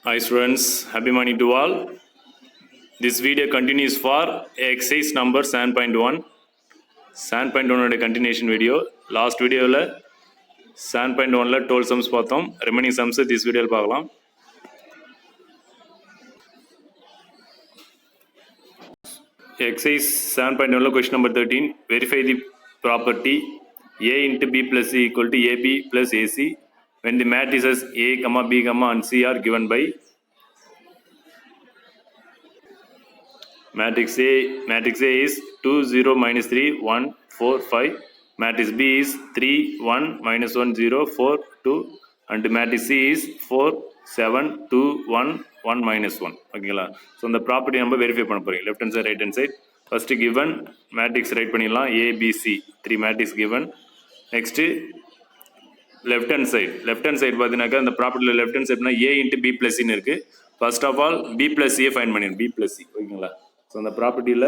Hi students, happy morning to all. This video continues for exercise number 7.1. 7.1 continuation video. Last video la 7.1 la 12 sums பார்த்தோம். Remaining sums this video பார்க்கலாம். Exercise 7.1 la question number 13. Verify the property A into B plus C equal to AB plus AC when the matrices A, B, and C are given by Matrix A is 2, 0, minus 3, 1, 4, 5. Matrix B is 3, 1, minus 1, 0, 4, 2. And matrix C is 4, 7, 2, 1, 1, minus 1. Okay. So, the property number verify பண்ண போறீங்க. Left hand side, right hand side. First given matrix write பண்ணிடலாம். A, B, C. 3 matrix given. Next, left hand side. Left hand side பார்த்தீங்கன்னாக்கா அந்த ப்ராப்பர்ட்டியில் left hand side A into B plus C இருக்கு. First of all, B plus C find பண்ணிடணும். B plus C. ஓகேங்களா? So அந்த ப்ராப்பர்ட்டியில்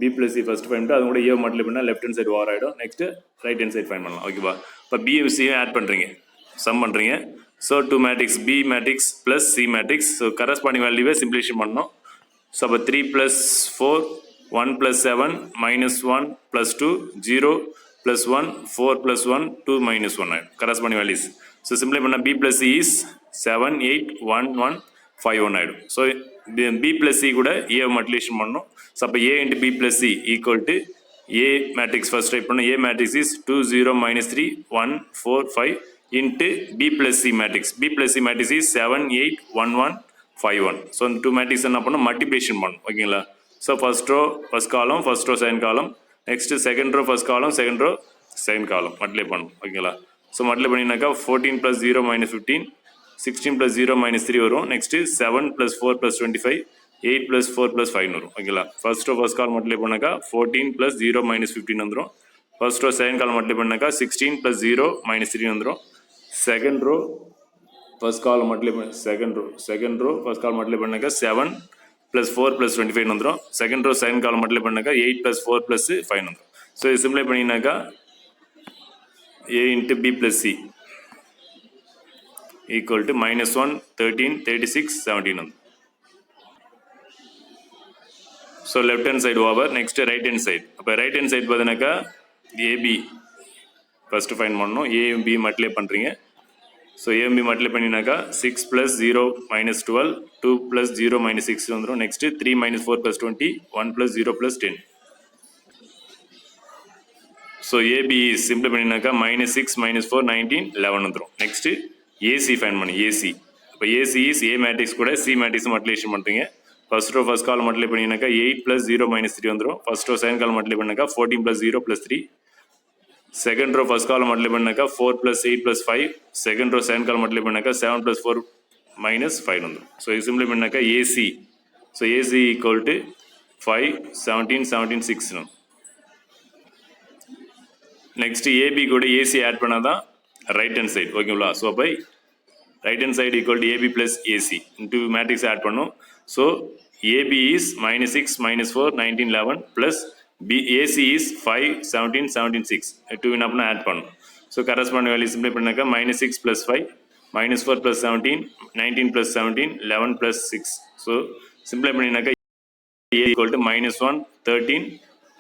B plus C first find பண்ணிட்டு அது கூட ஏ மட்டும் பண்ணால் லெஃப்ட் ஹேண்ட் சைடு ஓவர் ஆகிடும். Next right hand side find பண்ணலாம். ஓகேவா? இப்போ பிஎம்சியும் ஆட் பண்ணுறீங்க, சம் பண்ணுறீங்க. So 2 matrix B matrix plus C matrix. So corresponding வேல்யூவே சிம்பிளேஷன் பண்ணணும். ஸோ அப்போ 3 + 4 1 + 7 -1 + 2 0 + 1 4 + 1 2 - 1 ஆகிடும் கரஸ்பாண்டிங் வேல்யூஸ். ஸோ சிம்பிளை பண்ணால் பி ப்ளஸ் சி இஸ் 7 8 1 1 5 1 ஆகிடும். ஸோ பி பிளஸ் சி கூட ஏ மல்டிப்ளிகேஷன் பண்ணணும். ஸோ அப்போ A into B plus C equal to A matrix first type பண்ணணும். A matrix is 2 0 -3 1 4 5 into B plus C matrix. B plus C matrix is 7 8 1 1 5 1. So அந்த 2 matrix என்ன பண்ணணும், multiplication பண்ணணும். ஓகேங்களா? So first row first column, first row second column, next second row first column, second row second column multiply பண்ணணும். ஓகேங்களா? So multiply பண்ணினாக்கா 14 + 0 - 15 16 + 0 - 3 வரும். Next 7 + 4 + 25 8 + 4 + 5 வரும். ஓகேங்களா? First row first column multiply பண்ணாக்கா 14 + 0 - 15 வந்துடும். First row second column multiply பண்ணாக்கா 16 + 0 - 3 வந்துடும். Second row first column multiply பண்ண second row first column multiply பண்ணாக்கா 7 + 4 + 25 வந்துடும். Second row second column multiply பண்ணாக்கா 8 + 4 + 5 வந்துடும். ஸோ இது சிம்பிளை பண்ணினாக்கா A into B plus C equal to -1 13 36 17. So left hand side over. Next right hand side. அப்போ right hand side பார்த்தீங்கன்னாக்கா AB first find பண்ணணும். AMB multiply பண்ணுறீங்க. ஸோ AMB மல்டிப்ளை பண்ணினாக்கா 6 + 0 - 12 2 + 0 - 6 வந்துடும். நெக்ஸ்ட்டு 3 - 4 + 20 1 + 0 + 10. ஸோ AB சிம்பிள் பண்ணினாக்கா -6 - 4 19 11 வந்துடும். Next AC find பண்ணி AC. இப்போ AC இஸ் A மேட்ரிக்ஸ் கூட C மேட்ரிக்ஸ் மல்டிப்ளிகேஷன் பண்ணுறீங்க. First row first column multiply பண்ணினாக்கா 8 + 0 - 3 வந்துடும். First row second column multiply பண்ணாக்கா 14 + 0 + 3. Second row first column multiply பண்ணாக்கா 4 + 8 + 5. Second row second column multiply பண்ணாக்கா 7 + 4 - 5 வந்துடும். ஸோ இது சிம்பிளை பண்ணாக்கா AC. So AC equal to 5 17 17 6. Next AB கூட ஏசி ஆட் பண்ணால் தான் ரைட் ஹேண்ட் சைடு. ஓகேங்களா? ஸோ அப்போ right hand side equal to AB plus AC into matrix add பண்ணும். So AB is -6 - 4 19 11 plus AC is 5 17 17 6 2 என்ன பண்ணால் ஆட் பண்ணும். So correspond value சிம்பிளை பண்ணாக்கா -6 + 5 -4 + 17 19 + 17 11 + 6. ஸோ சிம்பிளை பண்ணினாக்கா ஏ ஈக்குவல் டு -1 13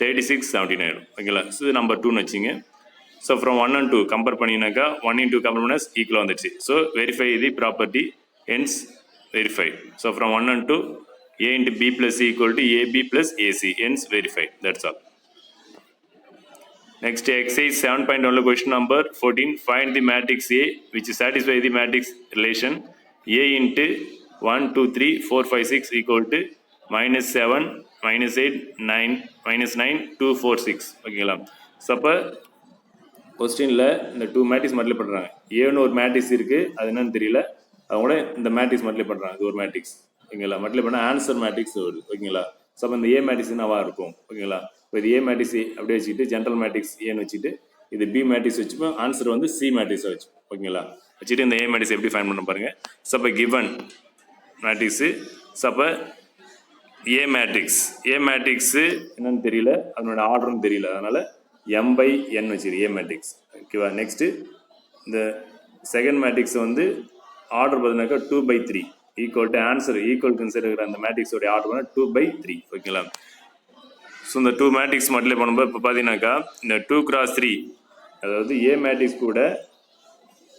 36 17 ஆகிடும். ஓகேங்களா? ஸோ இது நம்பர் 2ன்னு வச்சிங்க. ஸோ ஃப்ரம் 1 and 2 கம்பேர் பண்ணினாக்கா 1 × 2 கம்பேர் பண்ணால் ஈக்குவலாக வந்துடுச்சு. So verify the property hence verify. So from 1 and 2 A into B plus C equal to AB plus AC hence verify. That's all. Next exercise 7.1 question number 14. Find the matrix A which satisfy the matrix relation A into 1 2 3 4 5 6 equal to -7 -8 9 -9 2 4 6. ஓகேங்களா? So அப்போ கொஸ்டினில் இந்த 2 matrix multiply பண்ணுறாங்க. ஏன்னு ஒரு matrix இருக்குது, அது என்னன்னு தெரியல, அவங்க இந்த மேட்ரிக்ஸ் மல்டிப்ளை பண்ணுறாங்க. இது ஒரு மேட்ரிக்ஸ். ஓகேங்களா? மல்டிப்ளை பண்ணால் ஆன்சர் மேட்ரிக்ஸ் வருது. ஓகேங்களா? ஸோ அப்போ இந்த ஏ மேட்ரிக்ஸ் என்னவா இருக்கும்? ஓகேங்களா? இப்போ இது ஏ மேட்ரிக்ஸ் அப்படியே வச்சுக்கிட்டு ஜென்ரல் மேட்ரிக்ஸ் ஏன்னு வச்சுட்டு இது பி மேட்ரிக்ஸ் வச்சுப்போம். ஆன்சர் வந்து சி மேட்ரிக்ஸை வச்சு. ஓகேங்களா? வச்சுட்டு இந்த ஏ மேட்ரிக்ஸ் எப்படி ஃபைன் பண்ண பாருங்கள். ஸோ அப்போ கிவன் மேட்ரிக்ஸு. ஸோ அப்போ ஏ மேட்ரிக்ஸு என்னன்னு தெரியல, அதனோட ஆர்டர்னு தெரியல, அதனால் M/N வச்சுரு ஏ மேட்ரிக்ஸ். ஓகேவா? நெக்ஸ்ட்டு இந்த செகண்ட் மேட்ரிக்ஸ் வந்து ஆர்டர் பார்த்தீங்கன்னாக்கா 2/3 equal to answer equal to இருக்கிற அந்த மேட்ரிக்ஸோடைய ஆர்டர் பண்ணால் 2/3 ஓகேங்களா. ஸோ இந்த 2 மேட்ரிக்ஸ் மல்டிப்ளை பண்ணும்போது இப்போ பார்த்தீங்கன்னாக்கா இந்த 2x3 அதாவது ஏ மேட்ரிக்ஸ் கூட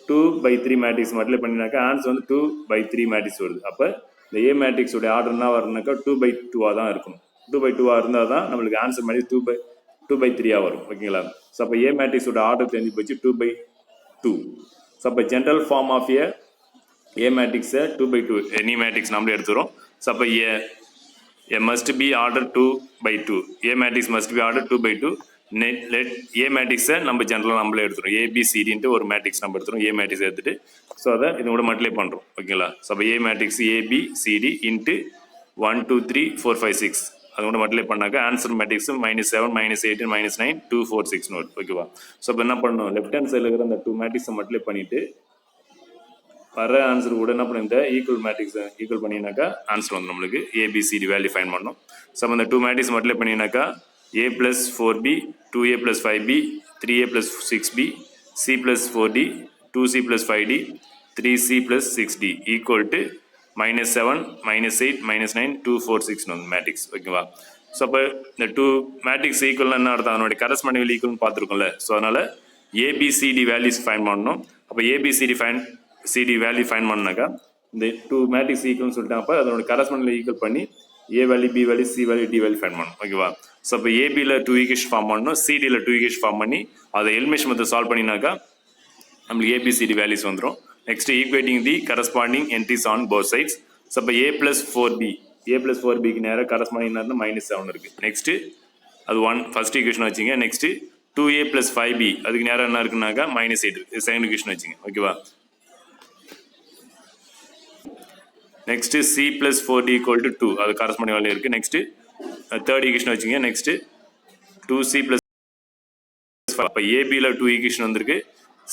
2/3 மேட்ரிக்ஸ் மல்டிப்ளை பண்ணினாக்கா ஆன்சர் வந்து 2/3 மேட்ரிக்ஸ் வருது. அப்போ இந்த ஏ மேட்ரிக்ஸோடைய ஆர்டர் என்ன வரணும்னாக்கா 2/2 தான் இருக்கும். 2/2 இருந்தால் தான் நம்மளுக்கு ஆன்சர் மாதிரி 2/3 வரும் ஓகேங்களா. ஸோ அப்போ ஏ மேட்ரிக்ஸோட ஆர்டர் தெரிஞ்சு போச்சு 2/2. ஸோ அப்போ ஜென்ரல் ஃபார்ம் ஆஃப் ஏ மேட்ரிக்ஸை 2/2 எனி மேட்ரிக்ஸ் நம்மளே எடுத்துக்கிறோம். ஸோ அப்போ A must be ordered 2/2. A matrix must be ordered 2/2. Let A matrix நம்ம ஜென்ரலாக நம்மளே எடுத்துரும். ABCDன்ட்டு ஒரு மேட்ரிக்ஸ் நம்ம எடுத்துரும். A matrix எடுத்துட்டு ஸோ அதை இதோட மல்டிப்ளை பண்ணுறோம் ஓகேங்களா. ஸோ அப்போ A matrix ABCD இன்ட்டு 1 2 3 4 5 6 அதோட மல்டிப்ளை பண்ணாக்க ஆன்சர் மேட்ரிக்ஸ் -7 -18 -9 2 4 6 நோட் ஓகேவா. ஸோ அப்போ என்ன பண்ணணும், லெஃப்ட் ஹேண்ட் சைடில் இருக்கிற அந்த 2 மேட்ரிக்ஸை மல்டிப்ளை பண்ணிட்டு வர ஆன்சர் கூட என்ன பண்ண இந்த ஈக்குவல் மேட்ரிக்ஸ் ஈக்குவல் பண்ணினாக்கா ஆன்சர் வந்து நம்மளுக்கு ஏபிசிடி வேல்யூ ஃபைன் பண்ணணும். ஸோ அந்த 2 matrix multiply பண்ணினாக்கா A + 4B 2A + 5B 3A + 6B C + 4D 2C + 5D 3C + 6D equal to -7 -8 -9 2 4 6 matrix ஓகேவா. ஸோ அப்போ இந்த 2 மேட்ரிக்ஸ் ஈக்குவல் என்ன அர்த்தம், அதனுடைய கரஸ்பாண்டிங் வேல்யூ ஈக்குவல்னு பார்த்துருக்கோம்ல. ஸோ அதனால் ஏபிசிடி வேல்யூஸ் ஃபைன் பண்ணணும். அப்போ ஏபிசிடி சிடி வேல்யூ ஃபைன் பண்ணாக்கா இந்த 2 மேட்ரிக்ஸ் ஈக்குவல்னு சொல்லிட்டாங்க. அப்போ அதனோட கரஸ்பாண்டிங் ஈக்குவல் பண்ணி A value B value C value D value find பண்ணணும் ஓகேவா. ஸோ அப்போ ஏபியில் 2 ஈக்குவேஷன் ஃபார்ம் பண்ணணும், சிடியில் 2 ஈக்குவேஷன் ஃபார்ம் பண்ணி அதை எலிமினேஷன் மெத்தட் சால்வ் பண்ணினாக்கா நம்மளுக்கு ஏபிசிடி வேல்யூஸ் வந்துடும். Next equating the corresponding entries on both sides. So அப்போ A + 4B நேராக கரஸ்பாண்டிங் -7 இருக்குது. நெக்ஸ்ட்டு அது 1 ஃபர்ஸ்ட் ஈக்குவேஷன் வச்சுங்க. நெக்ஸ்ட்டு 2A + 5B அதுக்கு நேரம் என்ன இருக்குனாக்கா -8 செகண்ட் ஈக்குவேஷன் வச்சுங்க ஓகேவா. நெக்ஸ்ட் C + 4D = 2 அது கரஸ்பாண்டிங் வேல்யூ இருக்குது. நெக்ஸ்ட் தேர்ட் ஈக்குவேஷன் வச்சுங்க. நெக்ஸ்ட் 2C + அப்போ ஏபியில் 2 ஈக்குவேஷன் வந்திருக்கு,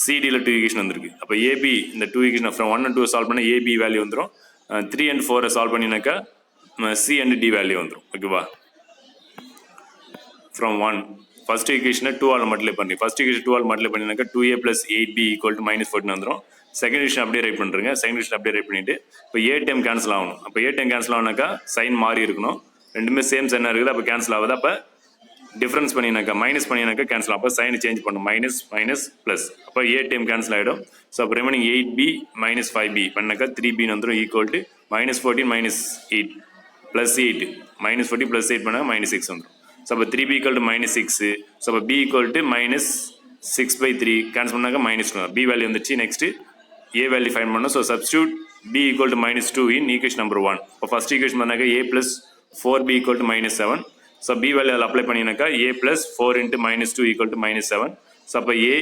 சிடியில் 2 ஈக்குவேஷன் வந்திருக்கு. அப்போ ஏபி இந்த 2 ஈக்குவேஷன் ஃப்ரம் 1 and 2 சால்வ் பண்ண ஏபி வேல்யூ வந்துடும். 3 and 4 சால்வ் பண்ணினாக்கா சி அண்ட் டி வேல்யூ வந்துடும் ஓகேவா. ஃப்ரம் 1 ஃபர்ஸ்ட் ஈக்குவேஷனை 2 ஆல் மல்டிப்ளை பண்ணி ஃபர்ஸ்ட் ஈக்குவேஷன் 2 ஆல் மல்டிப்ளை பண்ணினாக்கா 2A + 8B = -14 வந்துடும். செகண்ட் ஈக்குவேஷன் அப்படியே ரைட் பண்ணுறேங்க. செகண்ட் ஈக்குவேஷன் அப்படியே ரைட் பண்ணிட்டு இப்போ ஏ டைம் கேன்சல் ஆகணும். அப்போ ஏ டைம் கேன்சல் ஆகுனாக்கா சைன் மாறி இருக்கணும், ரெண்டுமே சேம் சைனாக இருக்குது. அப்போ கேன்சல் ஆகுது. அப்போ டிஃப்ரென்ஸ் பண்ணினாக்கா மைனஸ் பண்ணினாக்கா கேன்சல். அப்போ சைன் சேஞ்ச் பண்ணும் -+. அப்போ ஏ டைம் கேன்சல் ஆகிடும். ஸோ அப்போ ரிமைனிங் 8B - 5B பண்ணாக்கா 3B வந்துடும் ஈக்குவல் டு -14 - 8 + 8 -40 + 8 பண்ணால் -6 வந்துடும். ஸோ அப்போ 3B = -6. ஸோ அப்போ B = -6/3 கேன்சல் பண்ணாக்கா -2 B வேல்யூ வந்துச்சு. நெக்ஸ்ட்டு A வேல்யூ ஃபைன் பண்ணணும். ஸோ சப்ஸ்டியூட் B = -2 இன் ஈக்குவேஷன் நம்பர் 1. இப்போ ஃபர்ஸ்ட் ஈக்குவேஷன் பண்ணாக்கா A + 4B = -7. So B value அதில் அப்ளை பண்ணினாக்கா A + 4 × -2 = -7. ஸோ அப்போ A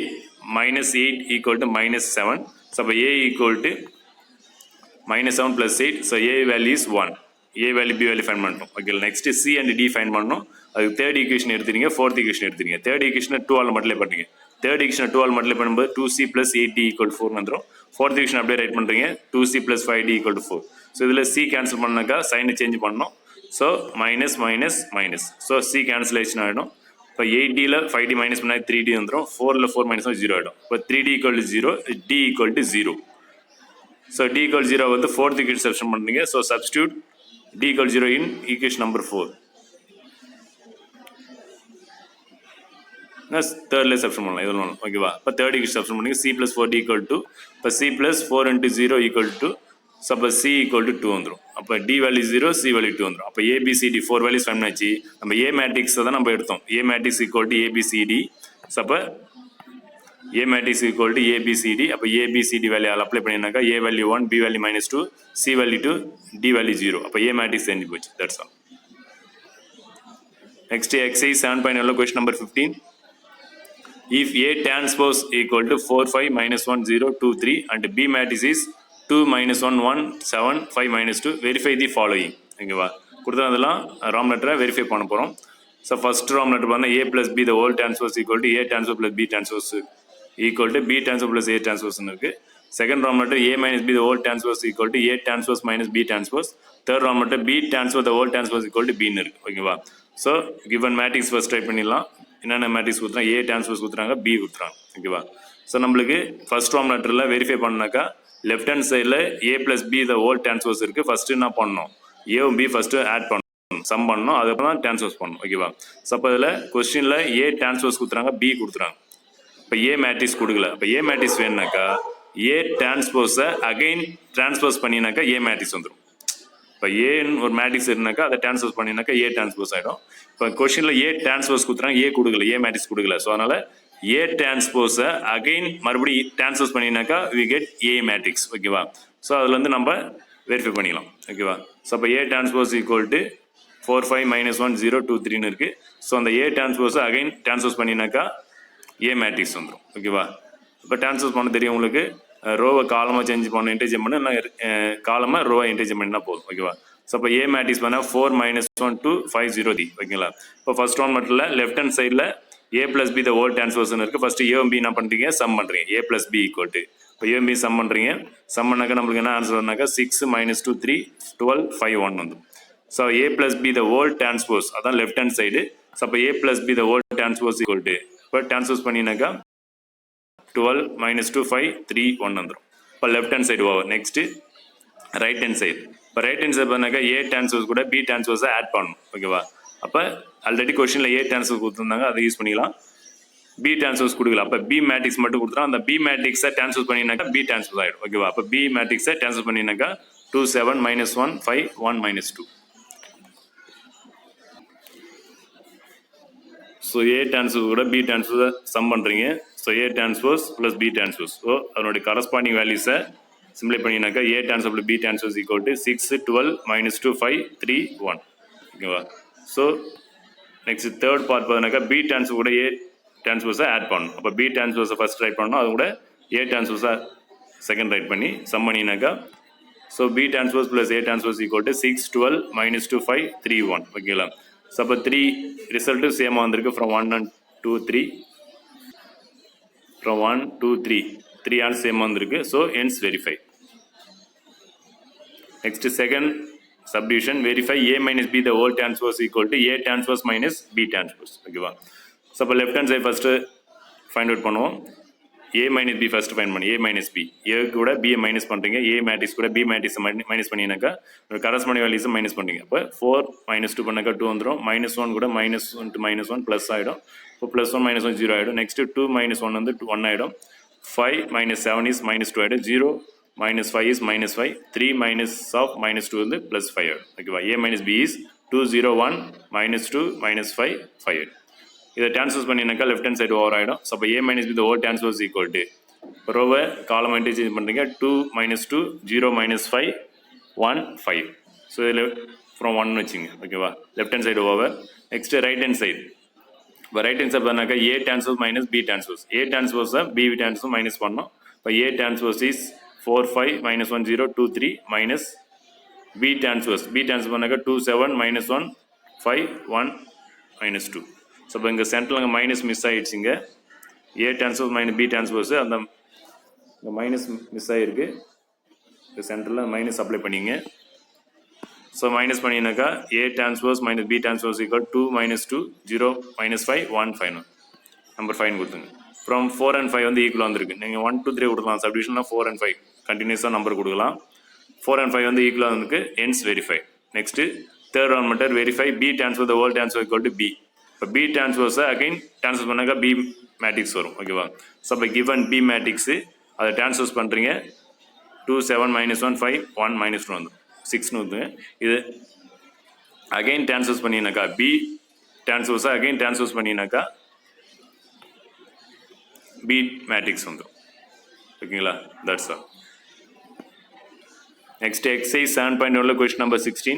-8 = -7. ஸோ அப்போ A = -7 + 8. So A value is 1. A value B value fine பண்ணிட்டோம் okay. Next C and D find பண்ணணும். அதுக்கு third equation எடுத்துறீங்க, ஃபோர்த் ஈக்குவேஷன் எடுத்துறீங்க. தேர்ட் ஈக்குவேஷனை 2 ஆல் மல்டிப்ளை பண்ணுறீங்க. தேர்ட் ஈக்குவேஷன் 2 ஆல் மல்டிப்ளை பண்ணும்போது 2C + 8D = 4 வந்துடும். ஃபோர்த் ஈக்குவேஷன் அப்படியே ரைட் பண்ணுறீங்க, 2C + 5D = 4. ஸோ இதில் C கேன்சல் பண்ணாக்கா சைனை சேஞ்ச் பண்ணணும். ஸோ -. ஸோ C கேன்சலேஷன் ஆகிடும். இப்போ 8Dயில் 5D மைனஸ் பண்ணால் 3D வந்துடும். 4ல் 4 மைனஸ் 0 ஆகிடும். இப்போ 3D = 0, D = 0. ஸோ D = 0 வந்து ஃபோர்த் ஈக்குவேஷன் சப்ஸ்டிட்யூட் பண்ணுறீங்க. So substitute D = 0 in equation number 4. தேர்ட்லேயே சப்ஸ்டிட்யூட் பண்ணலாம் எதுவும் ஓகேவா. இப்போ தேர்ட் ஈக்குவேஷன் சப்ஸ்டிட்யூட் பண்ணுங்க. C + 4D = 2. இப்போ C + 4 × 0 = 2. ஸோ அப்போ C = 2 வந்துடும். அப்போ D வேல்யூ 0, C வேல்யூ 2 வந்துடும். அப்போ ABCD 4 வேல்யூஸ் ஃபைன் ஆச்சு. நம்ம A மேட்ரிக்ஸை தான் நம்ம எடுத்தோம். A matrix = ABCD. ஸோ அப்போ A மேட்ரிக்ஸ் = ABCD. அப்போ ABCD வேல்யூ அதில் அப்ளை பண்ணினாக்கா A value 1, B value -2, C value 2, D value 0. அப்போ A மேட்ரிக்ஸ் தெரிஞ்சு போச்சு. That's all. Next exercise 7.1 question number 15. If A transpose = 4 5 - 1 0 2 3 and B matrix is 2 - 1 1 7 5 - 2 verify the following. ஓகேவா. கொடுத்ததெல்லாம் ராம் லெட்டரை verify பண்ண போகிறோம். ஸோ ஃபர்ஸ்ட் ராம் லெட்டர் பார்த்தா A + B the whole transpose = A transpose + B transpose = B transpose + A transpose இருக்குது. Second Ram letter A - B the whole transpose = A transpose - B transpose. Third Ram letter B transpose the whole transpose = B இருக்குது ஓகேவா. So given matrix first try பண்ணிடலாம். என்னென்ன matrix கொடுத்துறாங்க, A transpose கொடுத்துறாங்க, B கொடுத்துறாங்க ஓகேவா. So நம்மளுக்கு ஃபர்ஸ்ட் ராம் லெட்டரில் வெரிஃபை பண்ணாக்கா லெஃப்ட் ஹேண்ட் சைடில் A plus B the whole transpose இருக்குது. ஃபஸ்ட்டு என்ன பண்ணணும், ஏவும் பி ஃபஸ்ட்டு ஆட் பண்ணணும், சம் பண்ணணும், அதுக்கப்புறம் தான் டிரான்ஸ்போஸ் பண்ணணும். ஓகேவா? ஸோ அப்போ இதில் கொஸ்டினில் ஏ டிரான்ஸ்போஸ் கொடுத்துறாங்க, பி கொடுத்துறாங்க. இப்போ ஏ மேட்ரிக்ஸ் கொடுக்கல. இப்போ ஏ மேட்ரிக்ஸ் வேணுனாக்கா ஏ டிரான்ஸ்போஸை அகைன் டிரான்ஸ்போஸ் பண்ணினாக்கா ஏ மேட்ரிக்ஸ் வந்துடும். இப்போ ஏன்னு ஒரு மேட்ரிக்ஸ் இருந்தாக்கா அதை டிரான்ஸ்போஸ் பண்ணினாக்கா ஏ டிரான்ஸ்போஸ் ஆகிடும். இப்போ கொஸ்டினில் ஏ டிரான்ஸ்போஸ் கொடுத்துறாங்க, ஏ கொடுக்கல, ஏ மேட்ரிக்ஸ் கொடுக்கல. ஸோ அதனால் ஏ டிரான்ஸ்போஸை அகைன் மறுபடியும் டிரான்ஸ்போஸ் பண்ணினாக்கா வி கெட் ஏ மேட்ரிக்ஸ். ஓகேவா? ஸோ அதில் வந்து நம்ம வெரிஃபை பண்ணிக்கலாம். ஓகேவா? ஸோ அப்போ ஏ டிரான்ஸ்போஸ் ஈக்குவல் டு 4 5 -1 0 2 3ன்னு இருக்குது. ஸோ அந்த ஏ டிரான்ஸ்போஸை அகைன் டிரான்ஸ்போஸ் பண்ணினாக்கா ஏ மேட்ரிக்ஸ் வந்துடும். ஓகேவா? இப்போ டிரான்ஸ்போஸ் பண்ண தெரியும் உங்களுக்கு. ரோவை காலமாக சேஞ்ச் பண்ண இன்டர்ஜெம் பண்ண இல்லை காலமாக ரோவை இன்டர்ஜெம் பண்ணால் போதும். ஓகேவா? ஸோ அப்போ ஏ மேட்ரிக்ஸ் பண்ணால் 4 -1 2 5 0 3. ஓகேங்களா? இப்போ ஃபர்ஸ்ட் ஒன் மட்டும் இல்லை, லெஃப்ட் ஹேண்ட் சைடில் A plus B the whole டிரான்ஸ்போஸ்ன்னு இருக்குது. ஃபஸ்ட்டு ஏ பி என்ன பண்ணுறீங்க, சம் பண்ணுறீங்க. ஏ ப்ளஸ் பி ஈக்குவல் டு இப்போ ஏ பி சம் பண்ணுறீங்க. சம் பண்ணாக்கா நம்மளுக்கு என்ன ஆன்சர் வந்தாக்கா 6 -2 3 12 5 1 வந்துடும். So A plus B the whole transpose அதான் லெஃப்ட் ஹேண்ட் சைடு. ஸோ அப்போ A plus B the whole transpose equal to இப்போ டிரான்ஸ்போஸ் பண்ணினாக்கா 12 -2 5 3 1 வந்துடும். இப்போ left hand side over. Next right hand side. இப்போ ரைட் ஹேண்ட் சைடு பண்ணாக்கா A transpose கூட B டிரான்ஸ்போஸை ஆட் பண்ணணும். ஓகேவா? அப்போ ஆல்ரெடி கொஸ்டினில் ஏ டிரான்ஸ்போஸ் கொடுத்துருந்தாங்க, அதை யூஸ் பண்ணிக்கலாம். பி டிரான்ஸ்போஸ் கொடுக்கல, அப்போ பி மேட்ரிக்ஸ் மட்டும் கொடுத்துரும். அந்த பி மேட்ரிக்ஸை டிரான்ஸ்போஸ் பண்ணினாக்கா பி டிரான்ஸ்போஸ் ஆகிடும். ஓகேவா? அப்போ பி மேட்ரிக்ஸை டிரான்ஸ்போஸ் பண்ணினாக்கா 2 7 -1 5 1 -2. ஸோ ஏ டிரான்ஸ்போஸ் கூட பி டிரான்ஸ்போஸை சம் பண்ணுறீங்க. So A transpose plus B transpose. So அதனுடைய கரஸ்பாண்டிங் வேல்யூஸை சிம்ப்ளை பண்ணினாக்கா A transpose B transpose equal to 6 12 -2 5 3 1. ஓகேவா? ஸோ நெக்ஸ்ட் தேர்ட் பார்ட் பார்த்தீங்கன்னாக்கா பி டிரான்ஸ்போஸ் கூட ஏ டிரான்ஸ்போஸை ஆட் பண்ணணும். அப்போ பி டிரான்ஸ்போஸை ஃபஸ்ட் ரைட் பண்ணணும், அது கூட ஏ டிரான்ஸ்போஸை செகண்ட் ரைட் பண்ணி சம் பண்ணினாக்கா so B transpose plus A transpose equal to 6 12 -2 5 3 1. ஓகேங்களா? ஸோ அப்போ 3 ரிசல்ட்டு சேமாக வந்திருக்கு. ஃப்ரம் 1 and 2 3 ஃப்ரம் 1 2 3 3 ஆன்ஸ் சேமாக வந்திருக்கு. So hence verify. Next second subdivision, verify A minus B the whole transpose equal to A transpose minus B transpose. ஓகேவா? So அப்போ left hand side first find out பண்ணுவோம். A minus B first find பண்ணி A minus B, A கூட பியை minus பண்ணுறீங்க, A matrix கூட B matrix minus பண்ணினாக்கா corresponding வேல்யூஸை மைனஸ் பண்ணுறீங்க. அப்போ 4 -2 பண்ணாக்கா 2 வந்துடும். -1 கூட -1 to -1 ப்ளஸ் ஆகிடும். இப்போ +1 -1 0 ஆகிடும். நெக்ஸ்ட்டு 2 -1 வந்து 1 ஆகிடும். 5 -7 இஸ் -2 ஆகிடும். 0 -5 இஸ் -5. 3 -2 வந்து +5 ஆகிடும். ஓகேவா? A minus B is 2 0 1 -2 -5 5. இதை டிரான்ஸ்போஸ் பண்ணினாக்கா லெஃப்ட் ஹேண்ட் சைடு ஓவர் ஆகிடும். ஸோ அப்போ A minus B the whole transpose equal to ரோவை காலம் இன்டர்சேஞ்ச் பண்ணுறீங்க. 2 -2 0 -5 1 5. ஸோ இதில் ஃப்ரம் 1 வச்சுங்க. ஓகேவா? Left hand side over. Next right hand side. இப்போ ரைட் ஹேண்ட் சைடு பண்ணாக்கா A transpose minus B transpose. A டிரான்ஸ்போஸை பி டிரான்ஸ்போஸ் மைனஸ் பண்ணோம். இப்போ A transpose is 4 5 -1 0 2 3 minus B transpose. B transpose பண்ணாக்கா 2 7 -1 5 1 -2. ஸோ இப்போ இங்கே சென்டரில் அங்கே மைனஸ் மிஸ் ஆகிடுச்சிங்க. A transpose minus B transpose அந்த இந்த மைனஸ் மிஸ் ஆகிருக்கு. இந்த சென்டரில் மைனஸ் அப்ளை பண்ணிங்க. ஸோ மைனஸ் பண்ணினாக்கா A transpose minus B transpose equal 2 -2 0 -5 1 5 number 5 கொடுத்துங்க. ஃப்ரம் 4 and 5 வந்து ஈக்குவல் வந்திருக்கு. நீங்கள் 1 2 3 கொடுக்கலாம். சப்டிவிஷன்லாம் 4 and 5 கண்டினியூஸாக நம்பர் கொடுக்கலாம். 4 and 5 வந்து ஈக்குவலாக வந்துருக்கு. Hence verify. Next third one மட்டும் verify B transpose the whole transpose equal to B. இப்போ பி டிரான்ஸ்போஸை அகைன் டிரான்ஸ்போஸ் பண்ணாக்கா பி மேட்ரிக்ஸ் வரும். ஓகேவா? ஸோ இப்போ கிவன் பி மேட்ரிக்ஸு அதை டிரான்ஸ்போஸ் பண்ணுறீங்க. 2 7 -1 5 1 -2 வந்துடும். 6ன்னு வந்துங்க. இது அகைன் டிரான்ஸ்போஸ் பண்ணினாக்கா பி டிரான்ஸ்போஸை அகைன் டிரான்ஸ்போஸ் பண்ணினாக்கா பி மேட்ரிக்ஸ் வந்துடும். ஓகேங்களா? That's all. Next exercise 7.1 question number 16.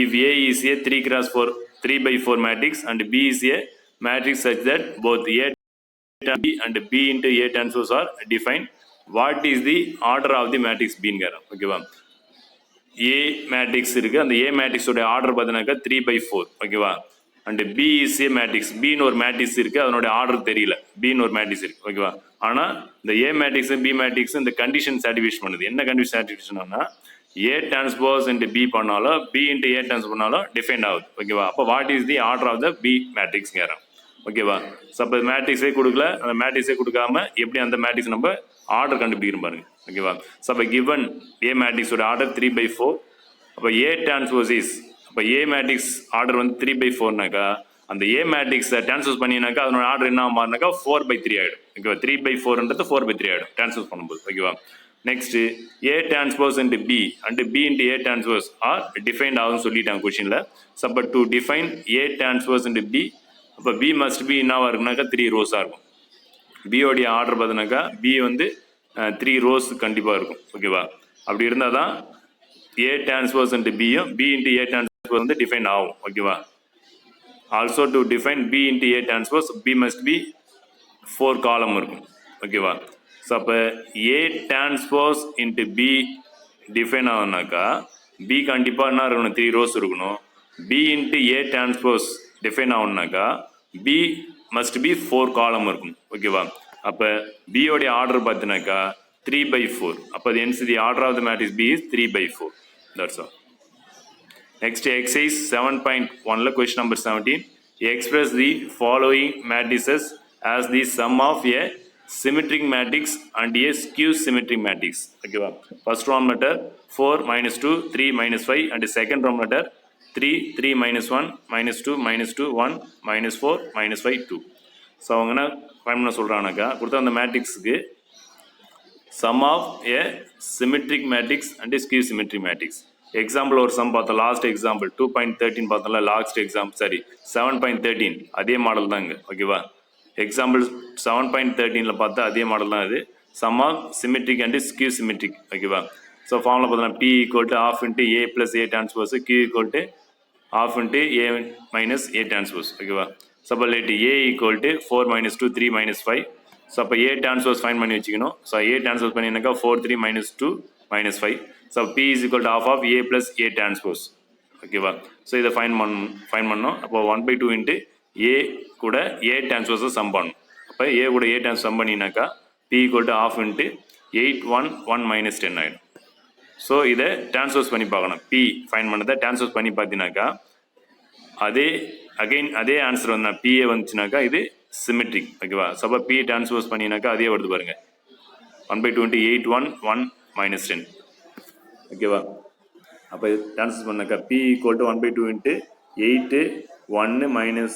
If A is a 3x4 3/4 matrix and B is a matrix such that both A and B into A transpose are defined, what is the order of the matrix B ங்கறோம். ஓகேவா? A matrix இருக்குது. அந்த A மேட்ரிக்ஸோட order பார்த்தீங்கன்னாக்கா 3/4. ஓகேவா? And B is a matrix. Bன்னு ஒரு matrix இருக்குது, அதனோட order தெரியல. Bன்னு ஒரு மேட்ரிக்ஸ் இருக்குது. ஓகேவா? ஆனால் இந்த A மேட்ரிக்ஸ் B மேட்ரிக்ஸ் இந்த கண்டிஷன் சாட்டிஸ்ஃபை பண்ணுது. என்ன கண்டிஷன் சாட்டிஸ்ஃபேக்ஷன்னா A டிரான்ஸ்போஸ் இன்ட்டு B பண்ணாலும் B இன்ட்டு A டிரான்ஸ்போஸ் பண்ணாலும் டிஃபைன் ஆகுது. ஓகேவா? அப்போ what is the order of the B மேட்ரிக்ஸ்ங்கிறோம். ஓகேவா? ஸோ அப்போ மேட்ரிக்ஸே கொடுக்கல, அந்த மேட்ரிக்ஸே கொடுக்காம எப்படி அந்த மேட்ரிக்ஸ் நம்ம ஆர்டர் கண்டுபிடிக்கிறோம் பாருங்க. ஓகேவா? ஸோ அப்போ கிவன் ஏ மேட்ரிக்ஸோட ஆர்டர் 3/4. அப்போ ஏ டிரான்ஸ்போஸ் இஸ், அப்போ ஏ மேட்ரிக்ஸ் ஆர்டர் வந்து 3/4னாக்கா அந்த ஏ மேட்ரிக்ஸை டிரான்ஸ்போஸ் பண்ணினாக்கா அதனோட ஆர்டர் என்ன மாறினாக்கா 4/3 ஆகிடும். ஓகேவா? 3/4ன்றது 4/3 ஆகிடும் டிரான்ஸ்போஸ் பண்ணும்போது. ஓகேவா? Next A transpose into B and B into A transpose are defined ஆகும்னு சொல்லிட்டாங்க கொஸ்டினில். ஸோ அப்போ to define A transpose into B, அப்போ பி மஸ்ட் பி என்னவா இருக்குனாக்கா 3 ரோஸாக இருக்கும். பியோடைய ஆர்டர் பார்த்தினாக்கா பி வந்து 3 ரோஸ் கண்டிப்பாக இருக்கும். ஓகேவா? அப்படி இருந்தால் தான் ஏ டிரான்ஸ்போஸ் இன்ட்டு பியும் பி இன்ட்டு ஏ டிரான்ஸ்போஸ் வந்து டிஃபைன் ஆகும். ஓகேவா? Also to define B into A transpose B must be 4 column இருக்கும். ஓகேவா? ஸோ அப்போ A transpose into B define ஆகுனாக்கா பி கண்டிப்பாக என்ன இருக்கணும் 3 ரோஸ் இருக்கணும். B into A transpose define ஆகுனாக்கா பி மஸ்ட் பி 4 காலம் இருக்கும். ஓகேவா? அப்போ பியோடைய ஆர்டர் பார்த்தினாக்கா 3/4. அப்போ hence the order of the matrix B is 3/4. That's all. Next exercise 7.1 question number 17. Express the following matrices as the sum of a symmetric matrix and a skew symmetric matrix. Okay, first row number 4 minus 2 3 minus 5 and the second row number 3 3 minus 1 minus 2 minus 2 1 minus 4 minus 5 2. So அவங்க என்ன fine பண்ண சொல்கிறாங்கனாக்கா கொடுத்த அந்த மேட்ரிக்ஸுக்கு sum of A symmetric matrix and skew symmetric matrix. Example ஒரு sum பார்த்தோம், last example 2.13 பார்த்தோம்ல, லாஸ்ட் எக்ஸாம்பிள் சாரி 7.13 அதே மாடல் தான் இங்கே. ஓகேவா? எக்ஸாம்பிள் 7.13 பார்த்தா அதே மாடல் தான் இது. Sum of symmetric and skew symmetric. ஓகேவா? ஸோ ஃபார்முலா பார்த்தோம்னா P = ½ into A plus A transpose, Q = ½ into A minus A transpose. ஓகேவா? ஸோ அப்போ late A = 4 minus 2 3 minus 5. So அப்போ A transpose ஃபைன் பண்ணி வச்சுக்கணும். So A transpose பண்ணினாக்கா 4 3 minus 2 minus 5. So P is equal to half of A plus A transpose. ஓகேவா? So இதை fine பண்ணோம். அப்போ 1/2 into A கூட A transpose சம் பண்ணணும். அப்போ A கூட A transpose சம் பண்ணினாக்கா P = ½ into 8 1 1 minus 10 ஆகிடும். ஸோ இதை டிரான்ஸ்போஸ் பண்ணி பார்க்கணும். P ஃபைன் பண்ணதை டிரான்ஸ்போஸ் பண்ணி பார்த்தீங்கன்னாக்கா அதே ஆன்சர் வந்து PA வந்துச்சுனாக்கா இது சிமெட்ரிக். ஓகேவா? ஸோ அப்போ P டிரான்ஸ்போஸ் பண்ணினாக்கா அதே வருது பாருங்க, 1/2 into 8 1 1 minus 10. ஓகேவா? அப்போ டிரான்ஸ்போஸ் பண்ணாக்கா P = 1/2 into 8 1 minus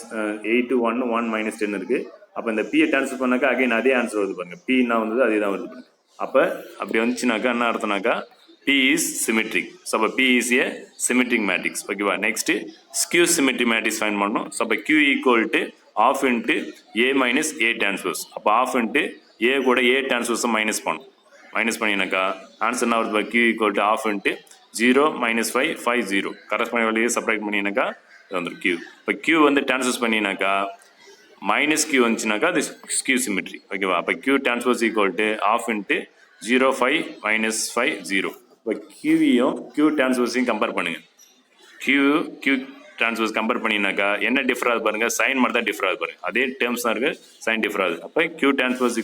8 1 1 minus 10 இருக்கு. அப்போ இந்த P டிரான்ஸ்போஸ் பண்ணாக்கா அகைன் அதே ஆன்சர் வருது பாருங்க. P என்ன வந்தது அதே தான் வருது பாருங்க. அப்போ அப்படி வந்துச்சுனாக்கா என்ன அர்த்தம்னாக்கா P is symmetric. So அப்போ P is a symmetric matrix. ஓகேவா? Next skew symmetric matrix find பண்ணணும். ஸோ அப்போ Q = ½ into A minus A transpose. அப்போ ½ into A கூட A transpose மைனஸ் பண்ணணும். மைனஸ் பண்ணினாக்கா ஆன்சர் என்ன வருது? Q = ½ into 0 minus 5 5 0. Corresponding value subtract பண்ணினாக்கா இது வந்துடும் Q. இப்போ Q வந்து டிரான்ஸ்போஸ் பண்ணினாக்கா மைனஸ் Q வந்துச்சுனாக்கா அது skew symmetry. ஓகேவா? அப்போ Q transpose = ½ into 0 5 minus 5 0. இப்போ கியூவையும் Q டிரான்ஸ்போஸையும் கம்பேர் பண்ணுங்க. Q டிரான்ஸ்போஸ் கம்பேர் பண்ணினாக்கா என்ன டிஃபர் ஆகுது பாருங்க, சைன் மட்டும் தான் டிஃபர் ஆகுது பாருங்க. அதே டேர்ம்ஸ் தான் இருக்கு, சைன் டிஃபர் ஆகுது. அப்போ Q டிரான்ஸ்போஸ் =